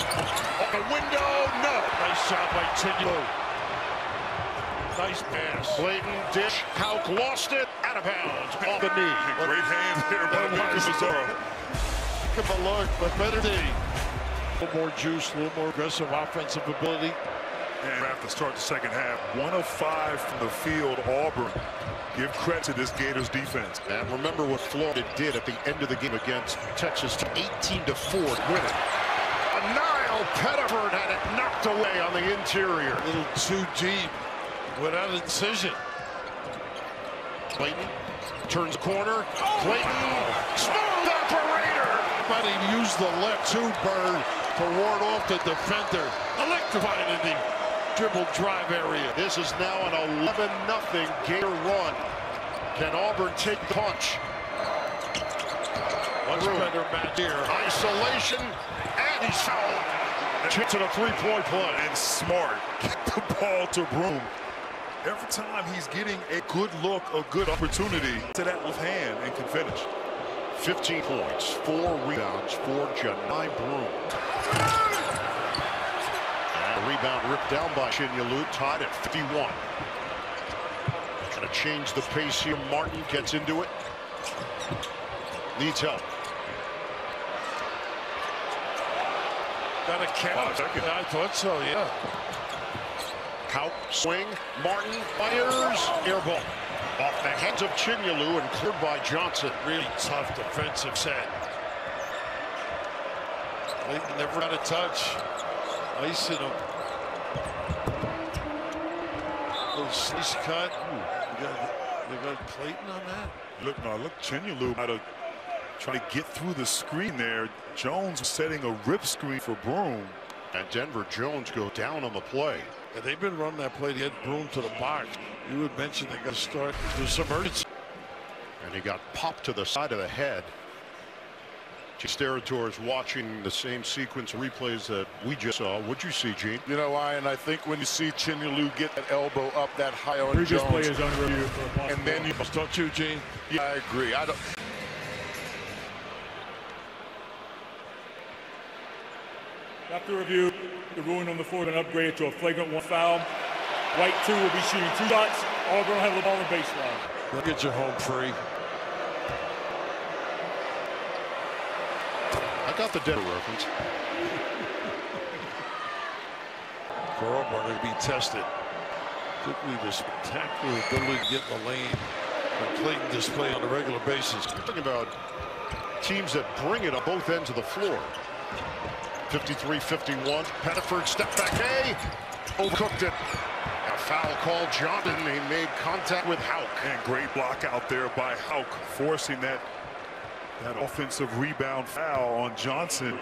Off the window, no. Nice shot by Shinylu. Nice pass. Clayton, dish. Houck lost it. Out of bounds. Off the knee. Great hand there by Baker Mazar. Give him a look, but better D. A little more juice, a little more aggressive offensive ability. And after the start of the second half, 1 of 5 from the field, Auburn. Give credit to this Gators defense. And remember what Florida did at the end of the game against Texas, 18-4 win it. Niall Pettiford had it knocked away on the interior. A little too deep without incision. Clayton turns the corner. Clayton, smooth operator. But he used the left 2 bird to ward off the defender. Electrified in the dribble drive area. This is now an 11-0 Gator run. Can Auburn take the punch? Much better match here. Isolation, and he's fouled. Chance at a 3-point play. And smart. Get the ball to Broom. Every time he's getting a good look, a good opportunity to that left hand and can finish. 15 points, 4 rebounds for Janai Broom. And a rebound ripped down by Shinylu, tied at 51. Trying to change the pace here. Martin gets into it. Needs help. Got a count. I thought so, yeah. Houck, swing, Martin fires, air ball. Off the hands of Shinylu and cleared by Johnson. Really tough defensive set. Leighton never got a touch. Icing him. Little slice cut. They got Clayton on that. Look, Chinyelu out of trying to get through the screen there. Jones was setting a rip screen for Broom. And Denver Jones go down on the play. And they've been running that play to get Broom to the box. You would mention they got to start. There's some urgency. And he got popped to the side of the head. Sterators watching the same sequence of replays that we just saw. What'd you see, Gene? You know, Ian, I think when you see Chinyelu get that elbow up that high on Previous Jones, players under review for a possible. and then you Don't you, Gene? Yeah, I agree. I don't. After review, the ruling on the floor has been upgraded to a flagrant 1 foul. White 2 will be shooting 2 shots. Auburn will have the ball on the baseline. They'll get you home free. I got the Denver reference. For Auburn to be tested. Particularly the spectacular ability to get in the lane that Clayton displayed on a regular basis. Talking about teams that bring it on both ends of the floor. 53-51. Pettiford step back A. Overcooked it. A foul call. Johnson. He made contact with Hauk. And great block out there by Hauk, forcing that offensive rebound foul on Johnson.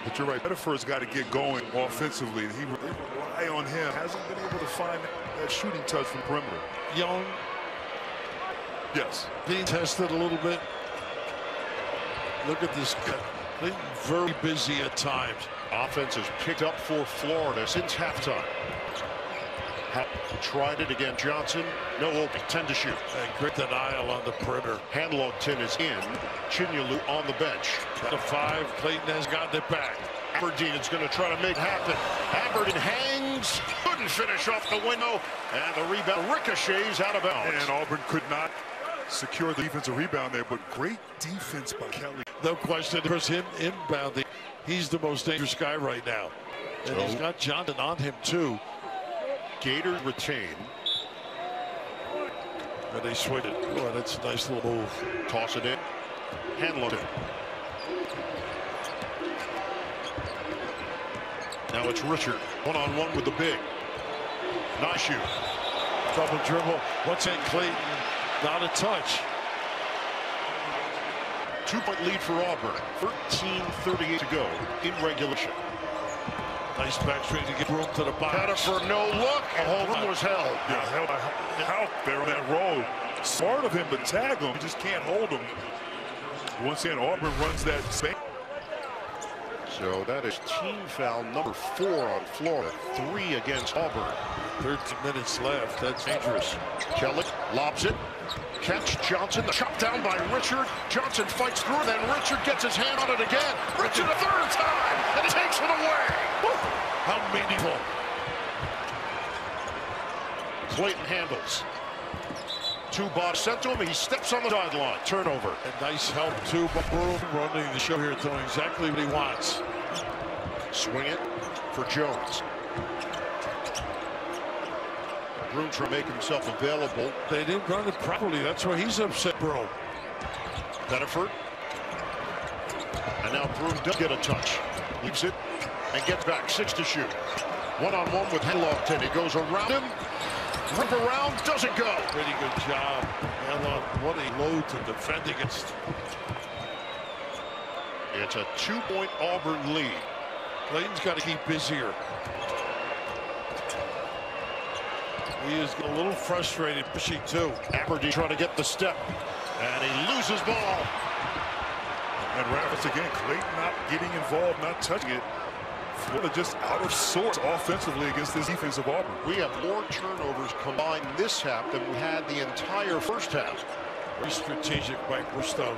But you're right, Pettiford's got to get going offensively. They rely on him. Hasn't been able to find that shooting touch from perimeter. Young. Yes. Being tested a little bit. Look at this cut. Very busy at times. Offense has picked up for Florida since halftime. Tried it again. Johnson, no open, 10 to shoot. And great denial on the perimeter. Handlogton is in. Chinyelu on the bench. At a 5, Clayton has gotten it back. Aberdeen is going to try to make it happen. Aberdeen hangs, couldn't finish off the window, and the rebound ricochets out of bounds. And Auburn could not secure the defensive rebound there, but great defense by Kelly. No question, there's him inbounding. He's the most dangerous guy right now. And he's got Johnson on him too. Gators retain. And they swing it. Oh, that's a nice little move. Toss it in. Handle it. Now it's Richard. One-on-one with the big. Nice shoot. Double dribble. Once in Clayton. Not a touch. 2-point lead for Auburn. 13:38 to go in regulation. Nice back screen to get Broom to the box. Pettiford, no look, and Broom was held. Yeah, held by Hauk there on that roll. Smart of him to tag him. He just can't hold him. Once again, Auburn runs that space. So that is team foul number 4 on Florida. 3 against Auburn. 13 minutes left. That's dangerous. Kelly lobs it. Catch Johnson. The chop down by Richard. Johnson fights through, then Richard gets his hand on it again. Richard a 3rd time, and he takes it away. Woo! How meaningful. Clayton handles. 2 balls sent to him. He steps on the sideline. Turnover. And nice help too. But Broom running the show here, doing exactly what he wants. Swing it for Jones. Broom trying to make himself available. They didn't run it properly. That's why he's upset, bro. Pettiford. And now Broom does get a touch. Leaves it and gets back. 6 to shoot. One-on-one with Handlogton. He goes around him. Rip around, doesn't go. Pretty good job. Handlog, what a load to defend against. It's a 2-point Auburn lead. Clayton's got to keep busier. He is a little frustrated, pushing too. Aberdeen trying to get the step, and he loses ball. And Rabbits again, Clayton not getting involved, not touching it. Florida just out of sorts offensively against this defense of Auburn. We have more turnovers combined this half than we had the entire first half. Very strategic by Bristow.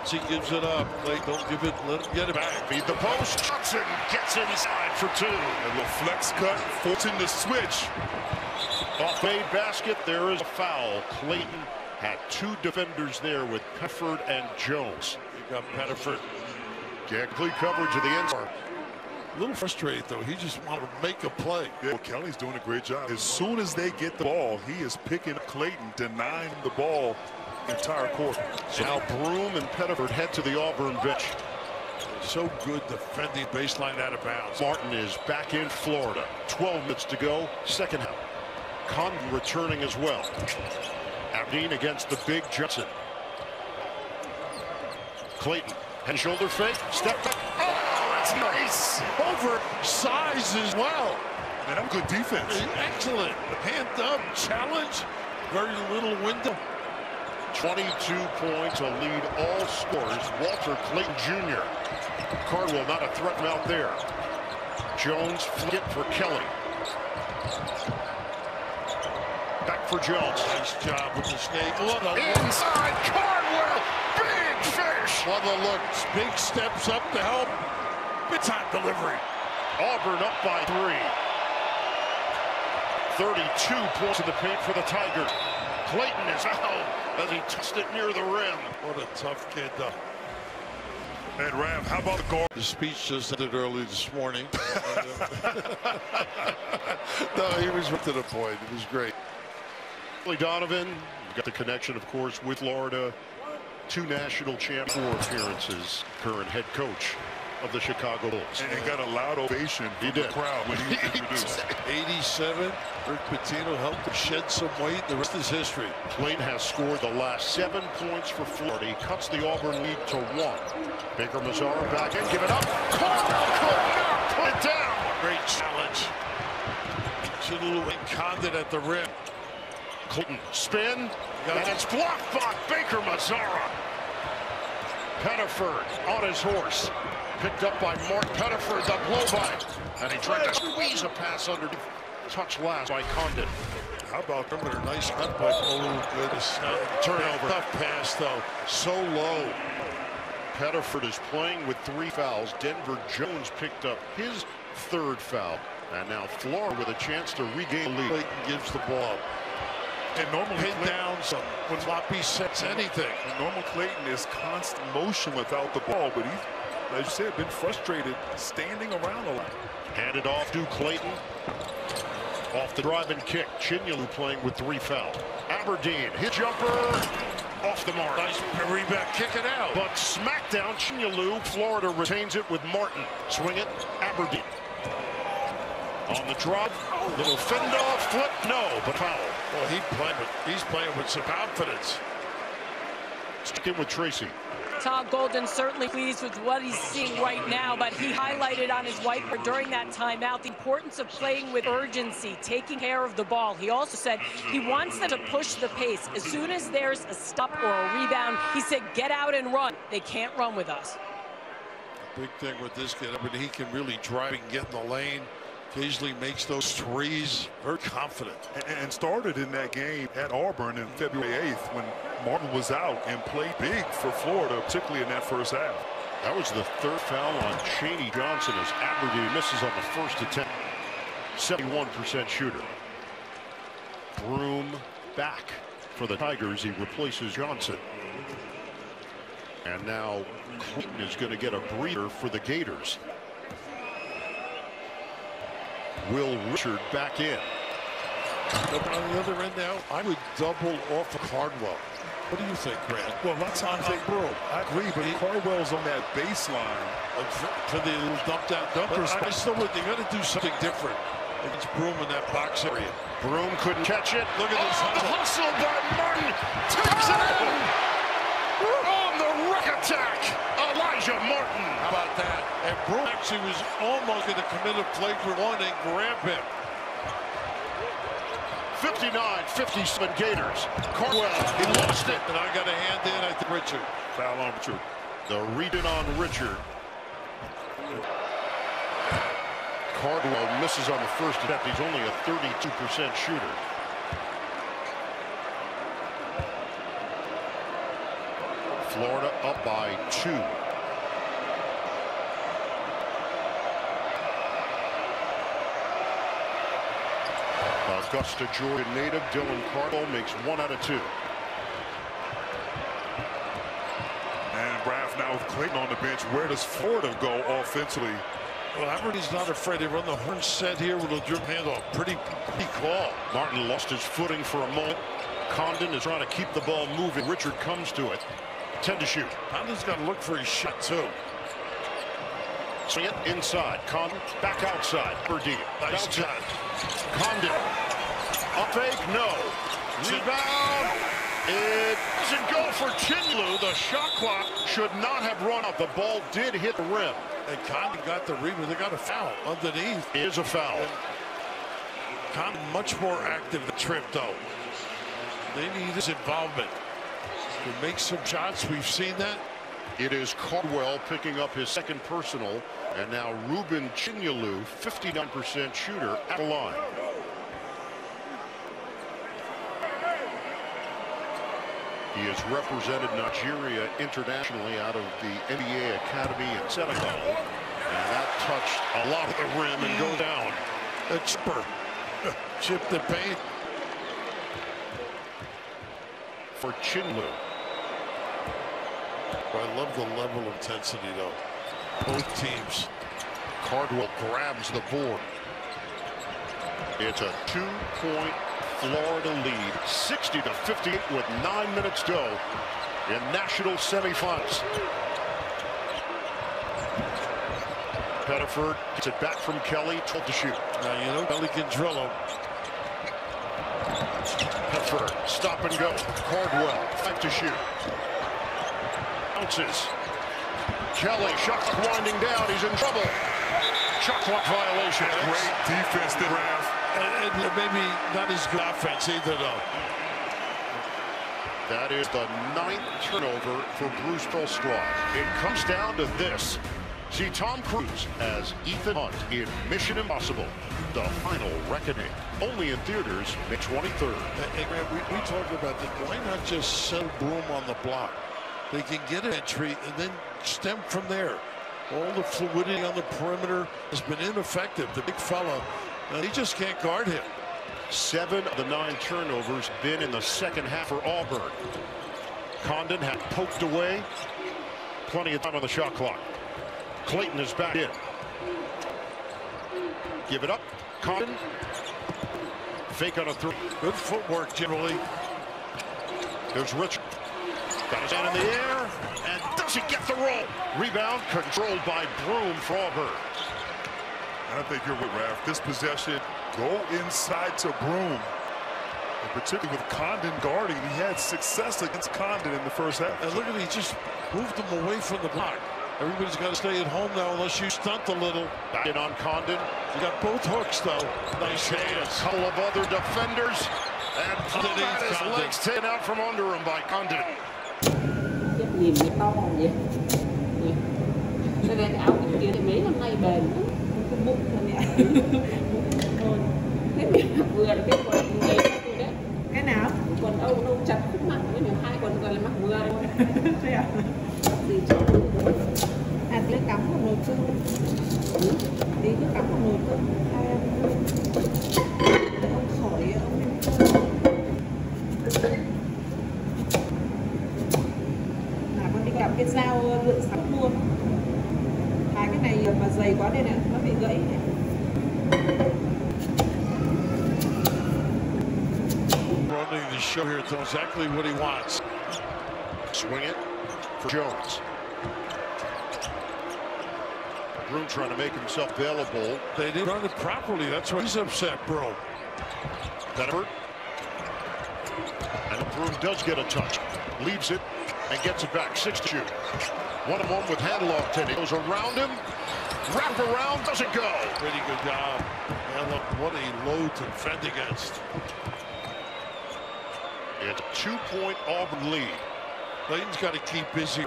As he gives it up, Clay, don't give it, let him get it back. Feed the post. Johnson gets inside for 2. A little flex cut, forcing the switch. Off-made basket, there is a foul. Clayton had 2 defenders there with Pettiford and Jones. You got Pettiford. Yeah, complete coverage of the end zone. A little frustrated, though. He just wanted to make a play. Yeah, well, Kelly's doing a great job. As soon as they get the ball, he is picking up Clayton, denying the ball the entire quarter. So now Broom and Pettiford head to the Auburn bench. So good defending baseline out of bounds. Martin is back in Florida. 12 minutes to go, second half. Condon returning as well. Aberdeen against the big Johnson. Clayton, head and shoulder fake, step back. Oh, that's nice. Oversized as well. And that's good defense. Excellent. Hand up, challenge. Very little window. 22 points, a lead all scorers. Walter Clayton Jr. Cardwell not a threat out there. Jones flick it for Kelly. Back for Jones. Nice job with the snake. Look, inside Cardwell. Big fish. Love the looks. Big steps up to help. Big time delivery. Auburn up by 3. 32 points in the paint for the Tigers. Clayton is out as he touched it near the rim. What a tough kid, though. And Rav, how about the guard? The speech just ended early this morning. No, he was to the point. It was great. Donovan got the connection, of course, with Florida. 2 national championship appearances. Current head coach of the Chicago Bulls. And got a loud ovation from the crowd when he was introduced. 87. Rick Pitino helped him shed some weight. The rest is history. Clayton has scored the last 7 points for Florida. He cuts the Auburn lead to 1. Baker Mazzara back in, give it up. Cardwell could not put it down. Great challenge. Chidulu and Condon at the rim. Clayton spin, and it's blocked by Baker Mazzara. Pettiford on his horse. Picked up by Mark Pettiford, the blow by. And he tried to squeeze a pass underneath. Touch last by Condon. How about perimeter? Nice cut by good. Turnover. Tough pass, though. So low. Pettiford is playing with 3 fouls. Denver Jones picked up his 3rd foul. And now Florida with a chance to regain the lead. Clayton gives the ball up. And normally pin down some floppy sets, anything. And normal Clayton is constant motion without the ball, but he's, as you said, been frustrated standing around a lot. Handed off to Clayton. Off the drive and kick. Chinyalu playing with 3 fouls. Aberdeen, hit jumper. Off the mark. Nice rebound, kick it out. But smackdown, Chinyalu. Florida retains it with Martin. Swing it, Aberdeen. On the drop, little fend off, flip, no, but foul. Well, he's playing with some confidence. Stick in with Tracy. Todd Golden certainly pleased with what he's seeing right now, but he highlighted on his whiteboard during that timeout the importance of playing with urgency, taking care of the ball. He also said he wants them to push the pace. As soon as there's a stop or a rebound, he said, get out and run. They can't run with us. Big thing with this kid, I mean, he can really drive and get in the lane. Occasionally makes those threes. Very confident. And started in that game at Auburn in February 8th when Martin was out and played big for Florida, particularly in that first half. That was the 3rd foul on Chaney Johnson as Aberdeen misses on the first attempt. 71% shooter. Broom back for the Tigers. He replaces Johnson. And now Clayton is going to get a breather for the Gators. Will Richard back in. But on the other end now, I would double off of Cardwell. What do you think, Grant? Well, a lot of times they broke. I agree, but Cardwell's on that baseline. For the little dump down dumpers. I still would. They got to do something different against Broom in that box area. Broom couldn't catch it. Look at this hustle by Martin. Takes it in. On the ruck attack. Elijah Martin. How about that? And Broom actually was almost going to commit a flagrant one and grab him. 59-57 Gators. Cardwell, he lost it. And I got a hand in, I think, Richard. Foul on Richard. The read-in on Richard. Cardwell misses on the first attempt. He's only a 32% shooter. Florida up by 2. Augusta, Georgia native Dylan Cardwell makes 1 out of 2. And Raph now with Clayton on the bench. Where does Florida go offensively? Well, Aberdeen's not afraid. They run the horn set here with a dribble handle. Pretty call. Martin lost his footing for a moment. Condon is trying to keep the ball moving. Richard comes to it. 10 to shoot. Condon's got to look for his shot, too. Swing it inside. Condon back outside. Perdue. Nice shot. Condon. Up fake. No. Rebound. It doesn't go for Chinlu. The shot clock should not have run out. The ball did hit the rim. And Condon got the rebound. They got a foul underneath. It is a foul. Condon much more active than Tripp, though. They need his involvement to make some shots. We've seen that. It is Caldwell picking up his second personal. And now Ruben Chinyalu, 59% shooter at the line. He has represented Nigeria internationally out of the NBA Academy in Senegal. And that touched a lot of the rim and goes down. A chipper. Chip the paint. For Chinlu. I love the level of intensity, though. Both teams. Caldwell grabs the board. It's a 2-point Florida lead, 60-58 with 9 minutes to go in national semifinals. Pettiford gets it back from Kelly, 12 to shoot. Now, you know, Kelly can drill him. Pettiford, stop and go. Caldwell, 5 to shoot. Bounces. Kelly, shot clock winding down. He's in trouble. Shot clock violation. Great defense, the ref. And maybe not as good offense either, though. That is the 9th turnover for Bruce Pearl's squad. It comes down to this. See Tom Cruise as Ethan Hunt in Mission Impossible, The Final Reckoning. Only in theaters May 23rd. Hey, man, we talked about that. Why not just send Broom on the block? They can get an entry and then stem from there. All the fluidity on the perimeter has been ineffective. The big fella, he just can't guard him. 7 of the 9 turnovers been in the second half for Auburn. Condon had poked away. Plenty of time on the shot clock. Clayton is back in. Give it up. Condon. Fake on a 3. Good footwork generally. There's Richard. Got his hand in the air. And does he get the roll? Rebound controlled by Broom for Auburn. I think you're with Raf. This possession, go inside to Broom. And particularly with Condon guarding, he had success against Condon in the first half. And look at he just moved him away from the block. Everybody's got to stay at home now unless you stunt a little. Back in on Condon. You got both hooks, though. Nice hands. A couple of other defenders. And Broom had his legs taken out from under him by Condon. Nhìn cái to vậy. Cho nên áo cái kia thì mấy năm nay bền lắm. Cái bụng thôi nè. Thế mình mặc vừa là cái quần người đó tôi đấy. Cái nào? Quần Âu nâu chặt khúc mặc với mình 2 quần rồi là mặc vừa thôi. Thế à? Gì chứ? À tí cắm vào nồi cơm. Tí cứ cắm vào nồi cơm. Ông khỏi ông. Gặp cái dao lựa sẵn luôn. Hai cái này mà dày quá đây này, nó bị gãy này. Running the show here, it's exactly what he wants. Swing it for Jones. Broom trying to make himself available. They didn't run it properly. That's why he's upset, bro. Pettiford. And Broom does get a touch. Leaves it. And gets it back, 6 to shoot. 1-on-1 with Handlock. He goes around him, wrap around, doesn't go. Pretty good job. Handlock, what a load to defend against. It's a 2-point Auburn lead. Clayton's got to keep busy.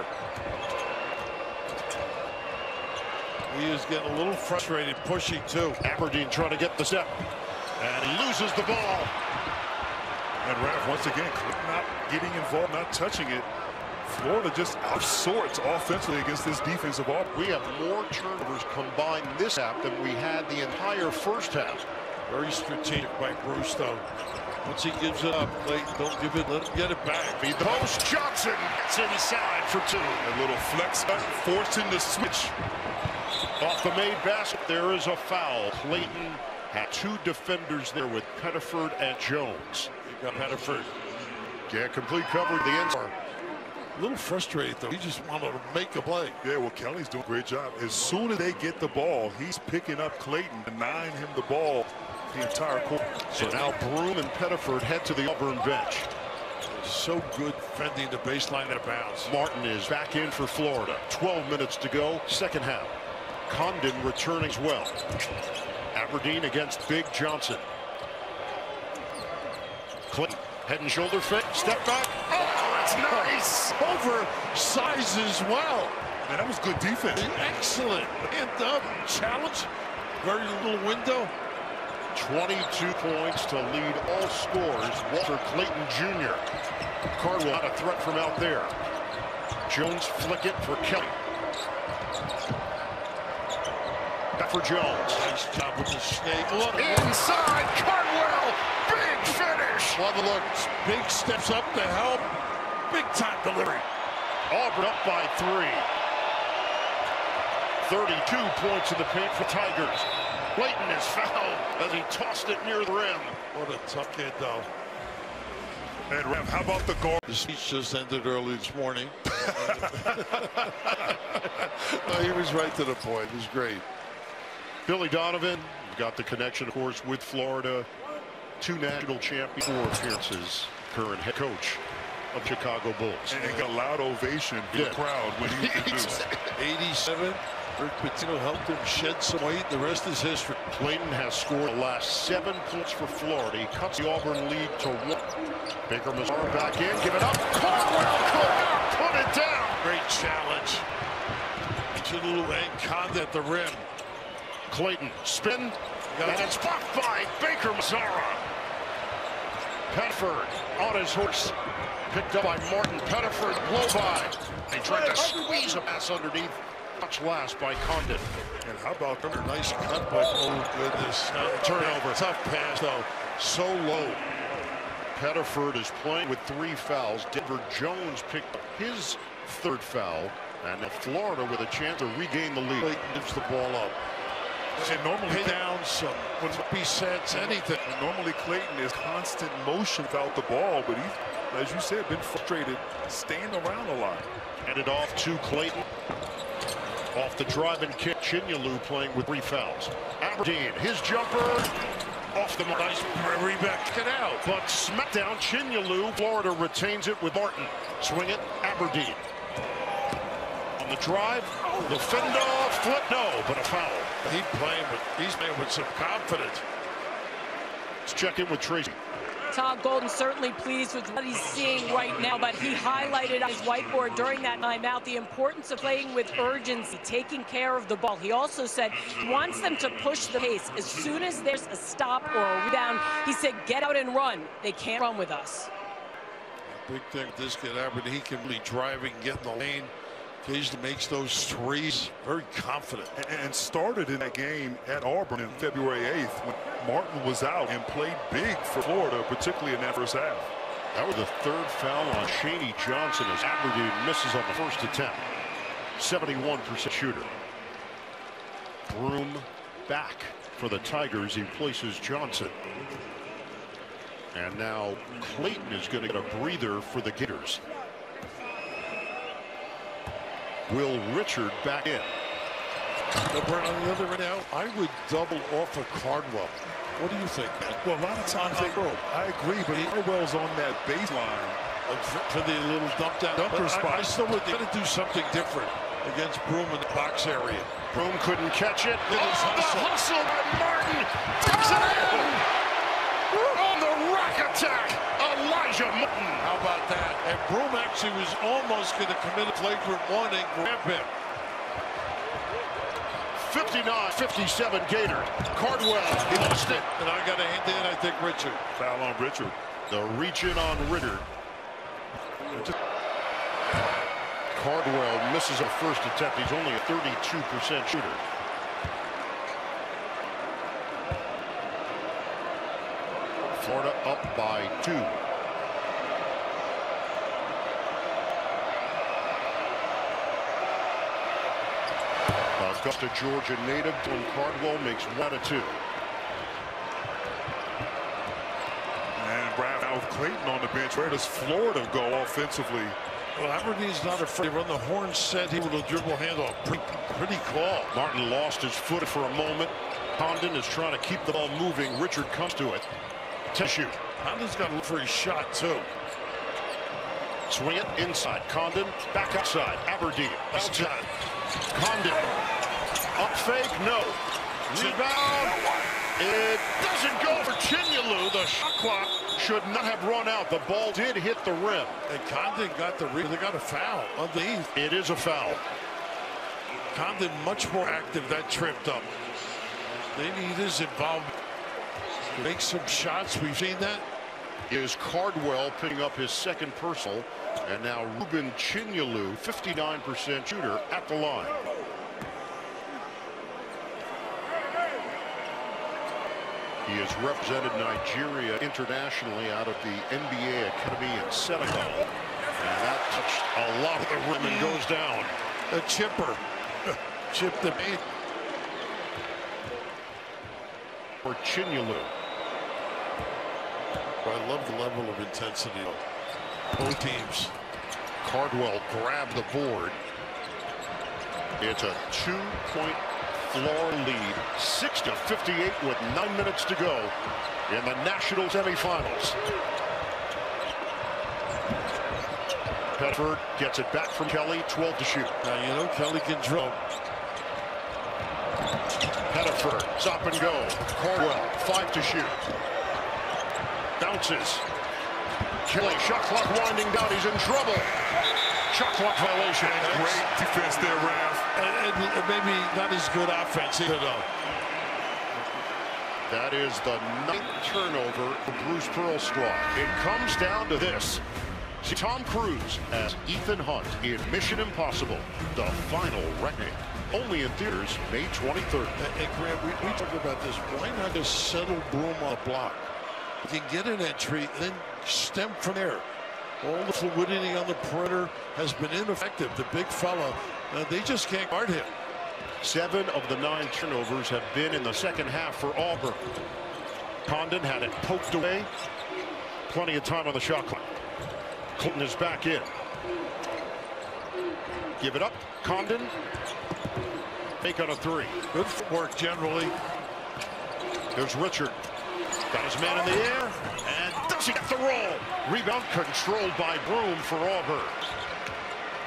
He is getting a little frustrated, pushing too. Aberdeen trying to get the step, and he loses the ball. And Raf, once again, not getting involved, not touching it. Florida just out of sorts offensively against this defense of Auburn. We have more turnovers combined this half than we had the entire first half. Very strategic by Bruce, though. Once he gives it up, Clayton, don't give it, let him get it back. Feed the post, Johnson gets inside for 2. A little flex, forcing the switch. Off the made basket, there is a foul. Clayton had 2 defenders there with Pettiford and Jones. You got Pettiford. Yeah, complete cover of the end. A little frustrated, though. He just wanted to make a play. Yeah, well, Kelly's doing a great job. As soon as they get the ball, he's picking up Clayton, denying him the ball the entire quarter. So now Broom and Pettiford head to the Auburn bench. So good defending the baseline out of bounds. Martin is back in for Florida. 12 minutes to go, second half. Condon returning as well. Aberdeen against Big Johnson. Clinton, head and shoulder fake, step back. Oh, that's nice. Oversized as well. Man, that was good defense. Excellent. And up challenge. Very little window. 22 points to lead all scorers. Walter Clayton Jr. Cardwell not a threat from out there. Jones flick it for Kelly. Back for Jones. Nice job with the snake. Look. Inside, Cardwell. Big finish. Love the look. Big steps up to help. Big time delivery. Auburn up by 3. 32 points in the paint for Tigers. Clayton is fouled as he tossed it near the rim. What a tough kid, though. And Rev, how about the guard? The speech just ended early this morning. No, he was right to the point. It was great. Billy Donovan got the connection, of course, with Florida. 2 national champions, 4 appearances. Current head coach of Chicago Bulls. And he got a loud ovation from the crowd when he introduced. 87. Rick Pitino helped him shed some weight. The rest is history. Clayton has scored the last 7 points for Florida. He cuts the Auburn lead to 1. Baker Mazzara back in, give it up. Caldwell could not put it down. Great challenge. Chilulu and Condon at the rim. Clayton spin. And it's blocked by Baker Mazzara. Pettiford on his horse. Picked up by Martin. Pettiford blow by. They tried to squeeze a pass underneath. Touch last by Condon. And how about a nice cut by, oh goodness. Turnover. Tough pass, though. So low. Pettiford is playing with 3 fouls. Denver Jones picked up his 3rd foul. And Florida with a chance to regain the lead. Clayton gives the ball up. And normally down some. Wouldn't be sense anything. And normally Clayton is constant motion without the ball, but he's, as you said, been frustrated, staying around a lot. Handed off to Clayton. Off the drive and kick, Chinyelu playing with 3 fouls. Aberdeen, his jumper, off the nice rebound, get out. But smackdown, Chinyelu, Florida retains it with Martin. Swing it, Aberdeen. On the drive, the fend off, flip, no, but a foul. He's playing with some confidence. Let's check in with Tracy. Todd Golden certainly pleased with what he's seeing right now, but he highlighted on his whiteboard during that timeout the importance of playing with urgency, taking care of the ball. He also said he wants them to push the pace. As soon as there's a stop or a rebound, he said, get out and run. They can't run with us. Big thing with this kid, Aberdeen, he can really drive and get in the lane. Occasionally makes those threes. Very confident. And started in that game at Auburn in February 8th when Martin was out and played big for Florida, particularly in that first half. That was the 3rd foul on Shaney Johnson as Aberdeen misses on the first attempt. 71% shooter. Broom back for the Tigers. He places Johnson. And now Clayton is going to get a breather for the Gators. Will Richard back in. On the other end now, I would double off of Cardwell. What do you think, man? Well, a lot of times I agree, but Cardwell's on that baseline for the little dump down spot. I still would try to do something different against Broom in the box area. Broom couldn't catch it. The hustle by Martin. Takes it in. On the rack attack, Elijah Martin. How about that? And Broom actually was almost going to commit a flagrant 1 and grab him. 59-57 Gator. Cardwell, he lost it. And I got a hand in, I think, Richard. Foul on Richard. The reach in on Ritter. Cardwell misses a first attempt. He's only a 32% shooter. Florida up by 2. Augusta, Georgia native, and Cardwell makes 1 out of 2. And Brown with Clayton on the bench. Where does Florida go offensively? Well, Aberdeen's not afraid to run the horn set. He with a dribble handle. Pretty call. Martin lost his foot for a moment. Condon is trying to keep the ball moving. Richard comes to it. To shoot. Condon's got to look for his shot, too. Swing it inside. Condon back outside. Aberdeen. Outside. Condon. Up fake. No. Rebound. It doesn't go for Chinyelu. The shot clock should not have run out. The ball did hit the rim. And Condon got the rebound. They got a foul underneath. It is a foul. Condon much more active. That tripped up. They need his involvement. Make some shots. We've seen that. Is Cardwell picking up his second personal, and now Ruben Chinyelu, 59% shooter at the line. He has represented Nigeria internationally out of the NBA Academy in Senegal, and that touched a lot of the rim and goes down. A chipper. Chip the bait. For Chinyelu. I love the level of intensity of both teams. Cardwell grabbed the board. It's a 2-point floor lead, 60-58 with 9 minutes to go in the national semifinals. Pettiford gets it back from Kelly, 12 to shoot. Now you know Kelly can drill. Pettiford, stop and go. Cardwell, 5 to shoot. Bounces. Kelly, shot clock winding down. He's in trouble. Shot clock violation. Great defense there, Raph. And maybe not as good offense either, though. That is the 9th turnover for Bruce Pearl's squad. It comes down to this. See Tom Cruise as Ethan Hunt in Mission Impossible, the final reckoning. Only in theaters May 23rd. And Grant, we talked about this. Why not just settle Broom on a block? You can get an entry, then stem from there. All the fluidity on the perimeter has been ineffective. The big fella, they just can't guard him. 7 of the 9 turnovers have been in the second half for Auburn. Condon had it poked away. Plenty of time on the shot clock. Clinton is back in. Give it up. Condon. Make on a 3. Good footwork generally. There's Richard. Got his man in the air, and does he get the roll? Rebound controlled by Broom for Auburn.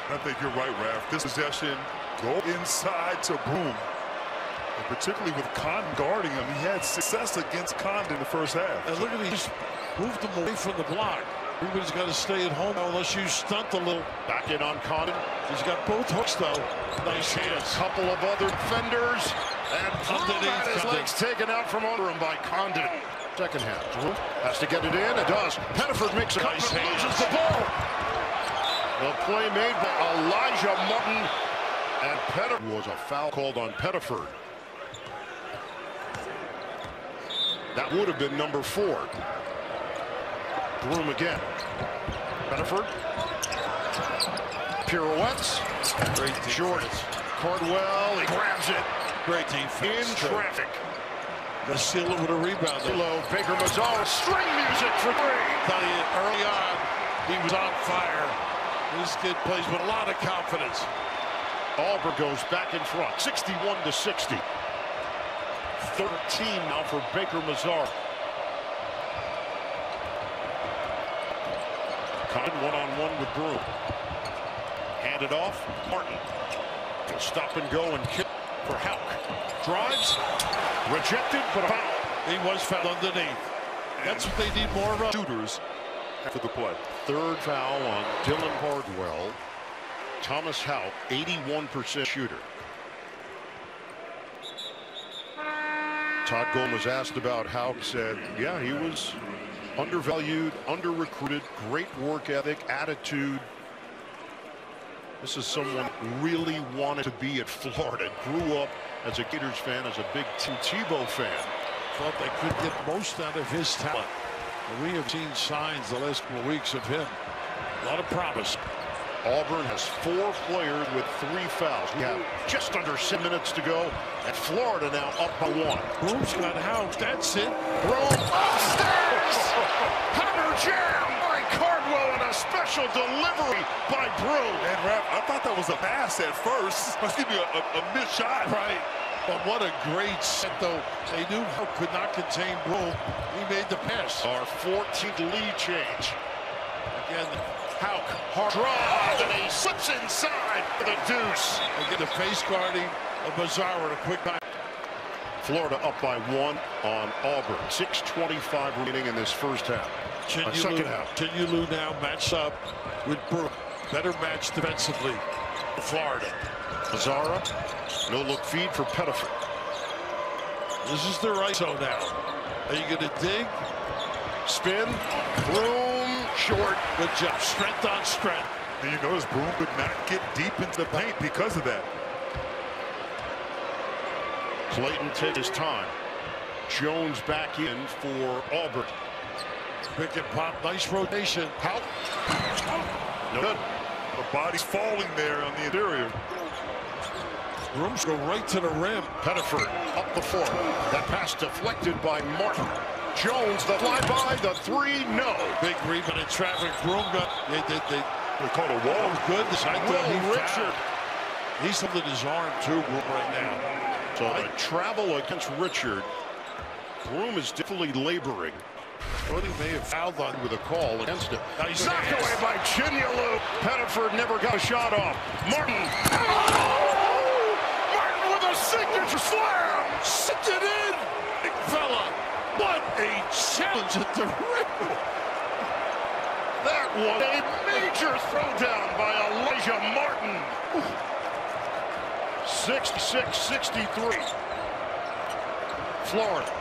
I think you're right, Raph. This possession, go inside to Broom. And particularly with Condon guarding him, he had success against Condon in the first half. And look at, he just moved him away from the block. Everybody's got to stay at home unless you stunt a little. Back in on Condon. He's got both hooks, though. Nice hands. A couple of other defenders, and underneath his legs taken out from under him by Condon. Second half. Broom has to get it in. It does. Pettiford makes a nice cut, loses the ball. The play made by Elijah Martin, and Pettiford was a foul called on Pettiford. That would have been number 4. Broom again. Pettiford. Pirouettes. Great Short. Cardwell. He grabs it. Great defense. In traffic. Gonna seal it with a rebound. Below Baker Mazzara. String music for 3. Tell you, early on, he was on fire. This kid plays with a lot of confidence. Auburn goes back in front, 61-60. 13 now for Baker Mazzara. Condon one-on-one with Broom. Hand it off. Martin. He'll stop and go and kick for Hauk. Drives. Rejected, but a foul. He was fouled underneath. That's what they need more of. Shooters after the play. 3rd foul on Dylan Cardwell. Thomas Hauk, 81% shooter. Todd Golden was asked about Hauk, said, yeah, he was undervalued, under-recruited, great work ethic, attitude. This is someone who really wanted to be at Florida. Grew up as a Gators fan, as a big Tim Tebow fan. Thought they could get most out of his talent. And we have seen signs the last couple of weeks of him. A lot of promise. Auburn has 4 players with 3 fouls. We have just under 7 minutes to go, and Florida now up by 1. Broom's got Hauk. That's it. Broom upstairs. Hammer jam by Cardwell and a special delivery by Broom. And Rap, I thought that was a pass at first. Excuse me, a missed shot. Right. But what a great set, though. They knew Houck could not contain Broom. He made the pass. Our 14th lead change. Again, Houck, hard drive, and he slips inside for the deuce. again, the face guarding of Mazzaro at a quick time. Florida up by 1 on Auburn. 6:25 remaining in this first half. Second half. Chinyulu now matched up with Broom. Better match defensively for Florida. Mazzaro, no-look feed for Pettiford. This is their ISO now. Are you going to dig? Spin, Broom, short. Good job. Strength on strength. And you notice Broom could not get deep into the paint because of that. Clayton takes his time. Jones back in for Auburn. Pick and pop. Nice rotation. Houck. No good. The body's falling there on the interior. Brooms go right to the rim. Pettiford up the floor. That pass deflected by Martin. Jones, the flyby, the three, no. Big rebound in traffic. Broom got. They called a wall. Good. I thought he Richard. fouled. He's holding his arm too, Broom, right now. So the travel against Richard. Broom is definitely laboring. Thought he may have fouled on with a call against him. Nice Knocked pass. away by Chinyulu. Pettiford never got a shot off. Martin. Oh! Martin with a signature slam. Sent it in. Big fella. What a challenge at the rim. That was a major throwdown by Elijah Martin. 66-63. Florida.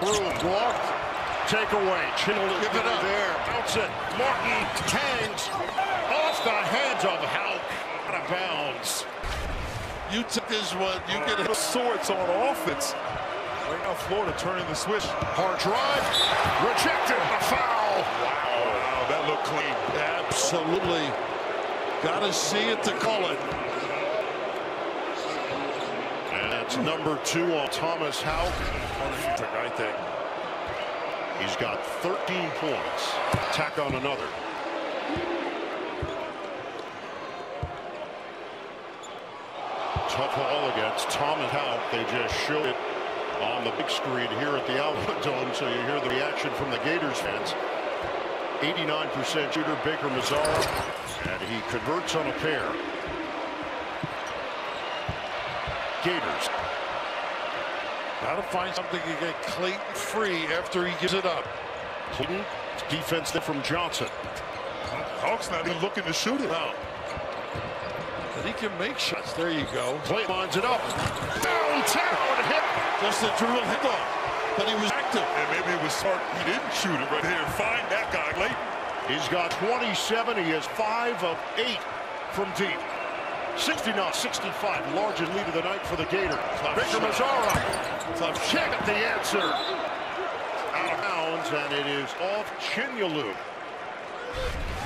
Broom blocked. Take away. Chinyulu Give it up. There. Bounce it. Martin hangs off the hands of Houck. Out of bounds. You took this one. You get The it. sorts on offense. Right now, Florida turning the switch. Hard drive. Rejected. A foul. Wow, that looked clean. Absolutely. Got to see it to call it. And that's number 2 on Thomas Houck. I think. He's got 13 points. Tack on another. Tough haul against Thomas Houck. They just showed it on the big screen here at the Outlet Dome, so you hear the reaction from the Gators fans. 89% shooter, Baker Mazzaro, and he converts on a pair. Gators. Got to find something to get Clayton free after he gives it up. Clayton, defense there from Johnson. Hawk's not even looking to shoot it. No. But he can make shots. There you go. Clayton lines it up. Downtown hit. Just a dribble hit off. But he was active. And maybe it was smart he didn't shoot it right there. Find that guy, Clayton. He's got 27. He has 5 of 8 from deep. 69-65, largest lead of the night for the Gators. Baker Mazzaro. Check at the answer. Out of bounds, and it is off Chinyulu.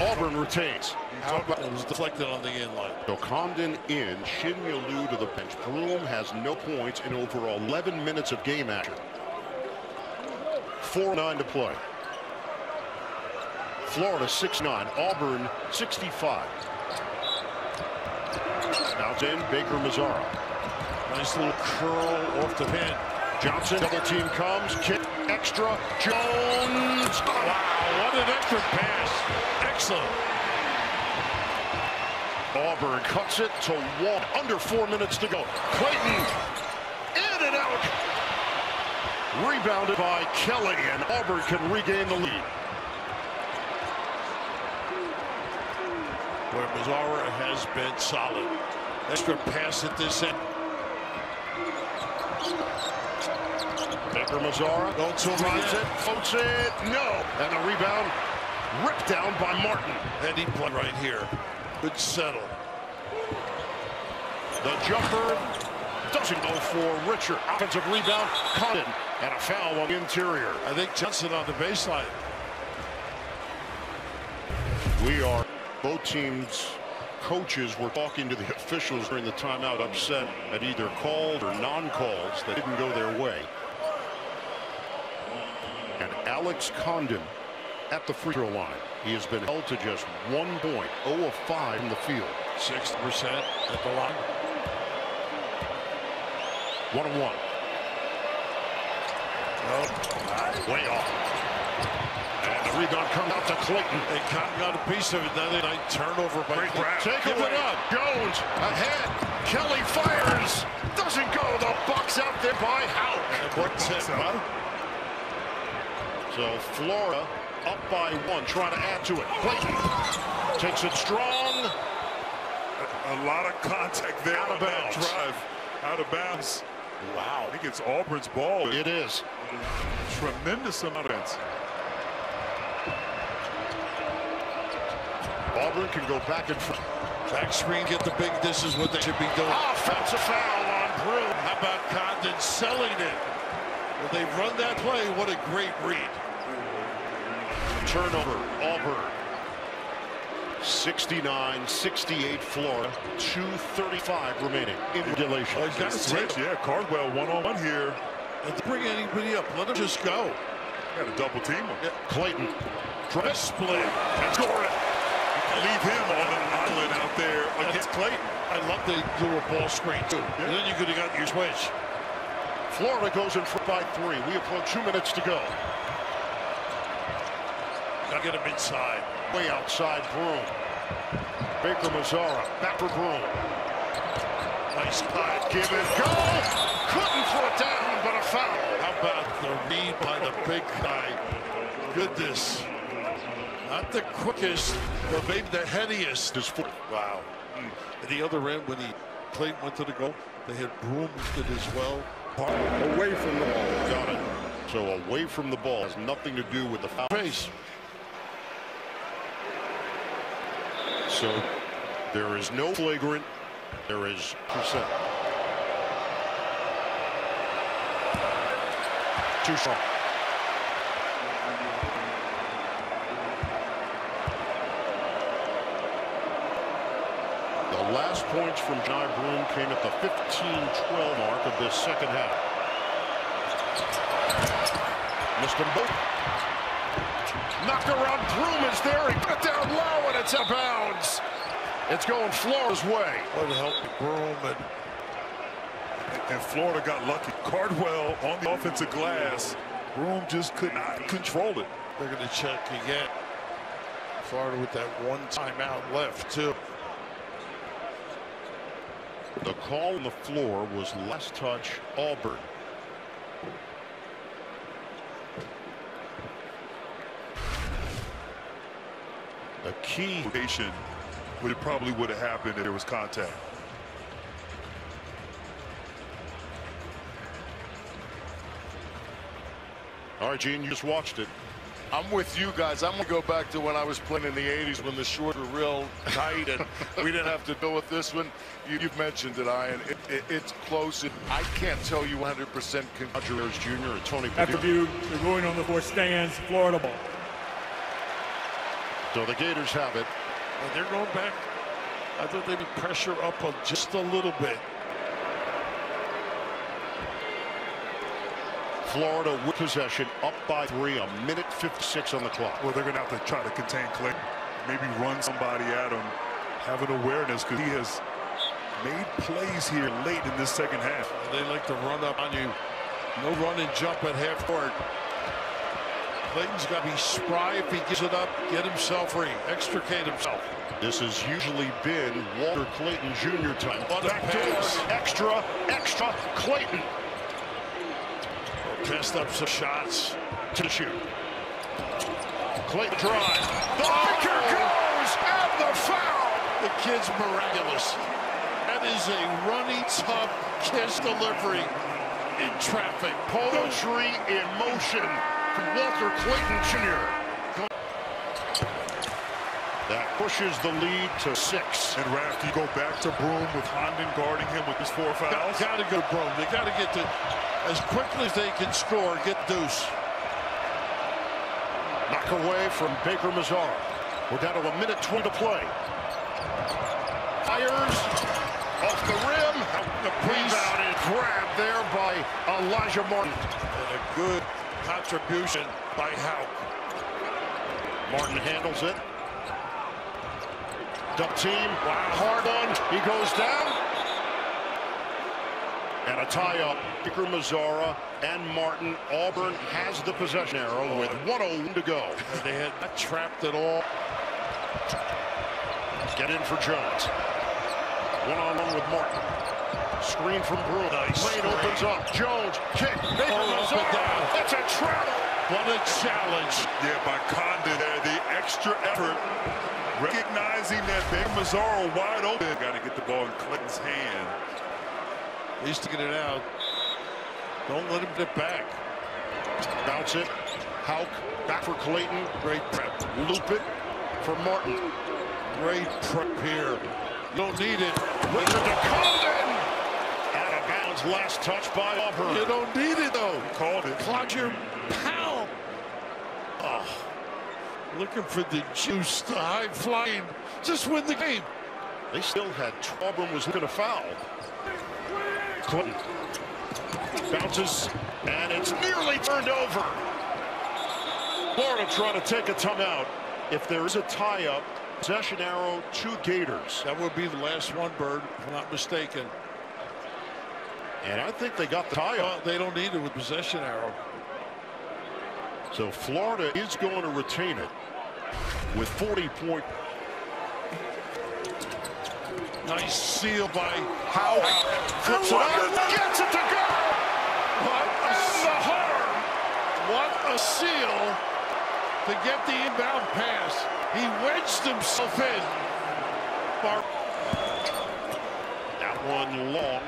Auburn retains. It was deflected on the in-line. So Condon in, Chinyulu to the bench. Broom has no points in over 11 minutes of game action. 4:09 to play. Florida 6-9, Auburn 65. Now it's in, Baker Mazzaro. Nice little curl off the pin. Johnson, double team comes, kick, extra, Jones. Wow, what an extra pass. Excellent. Auburn cuts it to 1, under 4 minutes to go. Clayton, in and out. Rebounded by Kelly, and Auburn can regain the lead. Where Mazzaro has been solid. Extra pass at this end. Baker Mazzaro Don't drives it, floats it, no. And the rebound ripped down by Martin. And he played right here. Good settle. The jumper doesn't go for Richard. Offensive rebound, Condon, and a foul on the interior. I think Johnson on the baseline. We are, both teams' coaches were talking to the officials during the timeout, upset at either called or non-calls that didn't go their way. And Alex Condon at the free throw line. He has been held to just 1 point, 0 of 5 in the field. 60% at the line. 1-1. Way off. And the rebound comes out to Clayton. They got a piece of it. Now they turnover by Great grab. Take Give it up. Jones ahead. Kelly fires. Doesn't go. The Bucks out there by Houck. So Florida up by 1, trying to add to it. Clayton takes it strong. A lot of contact there Out of on that bounds. drive. Out of bounds. Wow. I think it's Auburn's ball. It is. Tremendous amount of offense. Auburn can go back and forth. Back screen, get the big. This is what they should be doing. Offensive foul on Brew. How about Condon selling it? Well, they run that play. What a great read. Turnover, Auburn. 69-68 Florida. 2:35 remaining in regulation. Oh, he's got to take. Yeah, Cardwell one-on-one here. Don't bring anybody up. Let him just go. Got to double team him. Yeah. Clayton. Press split. And score it. Leave him on an island out there against Clayton. I love they do a ball screen too. Yeah. And then you could have got your switch. Florida goes in front by 3. We approach 2 minutes to go. Got to get him inside. Way outside Broom. Baker Mazzara back for Broom. Nice cut. Give it go. Couldn't throw it down, but a foul. How about the read by the big guy? Goodness. Not the quickest, but maybe the headiest. Wow. At the other end, when Clayton went to the goal, they had Broom did as well. Away from the ball. Got it. So away from the ball has nothing to do with the foul. Pace. So there is no flagrant. There is percent. Too strong. The last points from John Broom came at the 15-12 mark of this second half. Missed them both. Knocked around. Broom is there. He put it down low, and it's out of bounds. It's going Florida's way. What a help Broom And Florida got lucky. Cardwell on the offensive glass. Broom just could not control it. They're going to check again. Florida with that one timeout left too. The call on the floor was last touch Auburn. A key location, but it probably would have happened if there was contact. All right, Gene, you just watched it. I'm with you guys. I'm going to go back to when I was playing in the 80s when the shorts were real tight and we didn't have to deal with this one. You've mentioned it, Ian. It's close. I can't tell you 100% Roger Jr. and Tony After Padilla. view, the ruling on the floor stands. Florida ball. So the Gators have it. And they're going back. I thought they'd be pressure up just a little bit. Florida with possession, up by 3, 1:56 on the clock. Well, they're going to have to try to contain Clayton. Maybe run somebody at him. Have an awareness because he has made plays here late in this second half. They like to run up on you. No run and jump at half court. Clayton's got to be spry if he gives it up, get himself free, extricate himself. This has usually been Walter Clayton Jr. time. What a pass. Extra, Clayton. Test up some shots. To shoot. Clayton drive. The anchor goes, and the foul. The kid's miraculous. That is a runny, tough kiss delivery in traffic. Poetry in motion from Walter Clayton Jr. That pushes the lead to 6. And Raph, you go back to Broom with Condon guarding him with his 4 fouls. Got to go Broom. They got to get to as quickly as they can score, get deuce. Knock away from Baker Mazzara. We're down to 1:20 to play. Fires off the rim. The rebound is grabbed there by Elijah Martin. And a good contribution by Houck. Martin handles it. Double team. Wow. Hard one. He goes down. And a tie-up. Baker, Mazzara, and Martin. Auburn has the possession arrow with 1:01 to go. And they had not trapped at all. Get in for Jones. One-on-one with Martin. Screen from Brew. Nice. Lane opens up. Jones, kick. Baker, Mazzara. That's a travel. What a challenge. Yeah, by Condon there, the extra effort. Recognizing that Baker Mazzara wide open. Got to get the ball in Clinton's hand. He's to get it out. Don't let him get back. Bounce it. Hauk back for Clayton. Great prep. Loop it for Martin. Great prep here. Don't need it. Richard to Condon. Out of bounds. Last touch by Auburn. You don't need it though. Called it. Clock your pound. Oh. Looking for the juice, the high flying. Just win the game. They still had Auburn was looking to foul. Clinton bounces, and it's nearly turned over. Florida trying to take a timeout. If there is a tie-up, possession arrow to Gators. That would be the last one, Bird, if I'm not mistaken. And I think they got the tie-up. Well, they don't need it with possession arrow. So Florida is going to retain it with 40 points. Nice seal by Hauk. Flips it up. Gets it to go. What the harm. What a seal to get the inbound pass. He wedged himself in. That one long.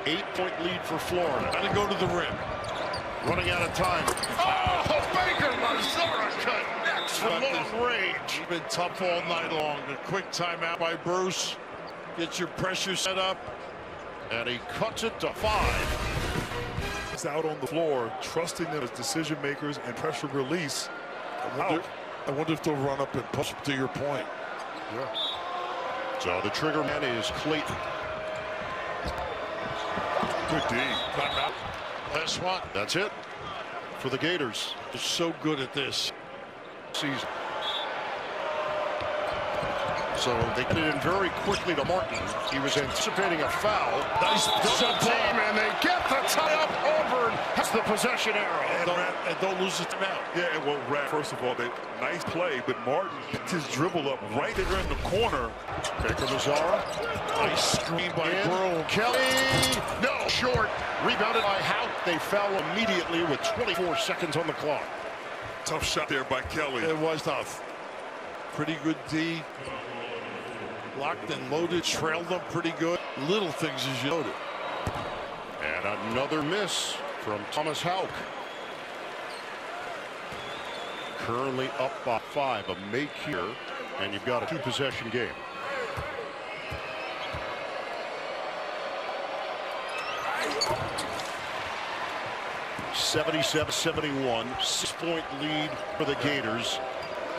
8-point lead for Florida. Got to go to the rim. Running out of time. Oh, Baker Mazzara connects from long range. Been tough all night long. A quick timeout by Bruce. Get your pressure set up. And he cuts it to 5. He's out on the floor, trusting them as decision makers and pressure release. I wonder if they'll run up and push to your point. Yeah. So the trigger man is Clayton. Good D. Timeout. Last one. That's it for the Gators. They're so good at this Season. So they get it in very quickly to Martin. He was anticipating a foul. Nice double team, and they get the tie-up. Auburn has the possession arrow. And don't lose the timeout. Yeah, well, first of all, nice play, but Martin picked his dribble up right there in the corner. Baker Mazzara. Nice screen by Broom. Kelly. No, short. Rebounded by Hauk. They foul immediately with 24 seconds on the clock. Tough shot there by Kelly. It was tough. Pretty good D. Locked and loaded, trailed them pretty good. Little things as you noted. And another miss from Thomas Hauk. Currently up by 5. A make here, and you've got a 2-possession game. (77-71), 6-point lead for the Gators.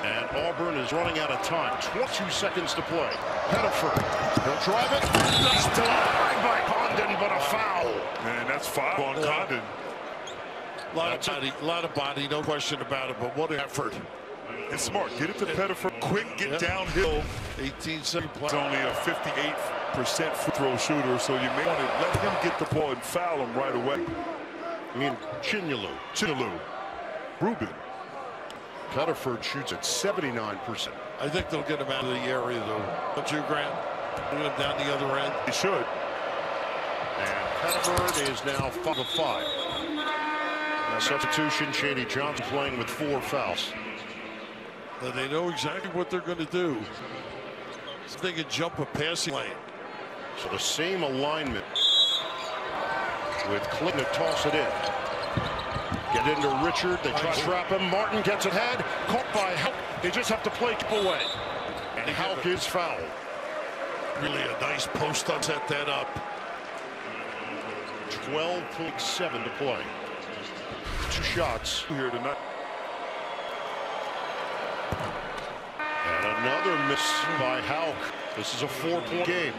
And Auburn is running out of time. 22 seconds to play. Pettiford. He'll drive it. Nice block by Condon, but a foul. Man, that's 5 on Condon. A lot of body, no question about it, but what an effort. It's smart. Get it to Pettiford. Quick, get downhill. 18-7 play. He's only a 58% free throw shooter, so you may want to let him get the ball and foul him right away. I mean, Chinyalu. Rubin. Pettiford shoots at 79%. I think they'll get him out of the area, though. Don't you, Grant? Get him down the other end. He should. And Pettiford is now 5 of 5. Substitution, Shady Johnson playing with 4 fouls. Now they know exactly what they're going to do. So they can jump a passing lane. So the same alignment with Clinton to toss it in. Get into Richard. They try to trap him. Martin gets ahead. Caught by Hauk. They just have to play away. And Hauk is fouled. Really a nice post up. Set that up. 12.7 to play. 2 shots here tonight. And another miss by Hauk. This is a 4-point game.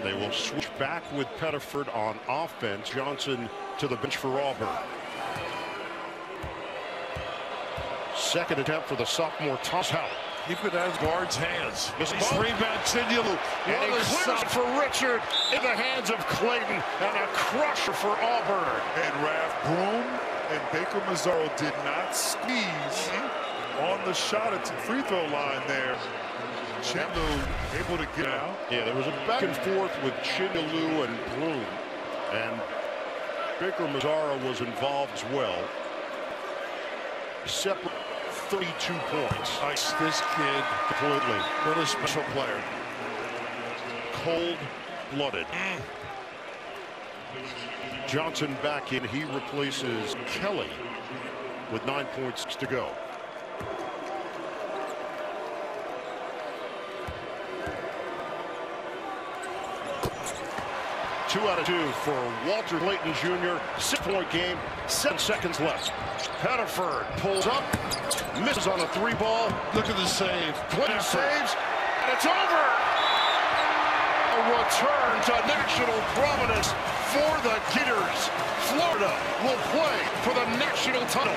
They will switch back with Pettiford on offense. Johnson to the bench for Auburn. Second attempt for the sophomore toss out. Keep it out of guard's hands. Nice rebound, Chinyelu. And he clears it for Richard in the hands of Clayton, and a crusher for Auburn. And Raph Broom and Baker Mazzaro did not squeeze on the shot at the free throw line there. Chinyelu able to get out. Yeah, there was a back and forth with Chinyelu and Broom, and Baker Mazzaro was involved as well. Separate 32 points. Nice, this kid Completely. What a special player. Cold-blooded. Johnson back in. He replaces Kelly with 9 points to go. Two out of two for Walter Clayton Jr. 6-point game, 7 seconds left. Pettiford pulls up, misses on a 3-ball. Look at the save. Clayton saves, and it's over. A return to national prominence for the Gators. Florida will play for the national title.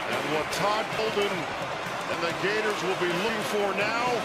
And what Todd Golden and the Gators will be looking for now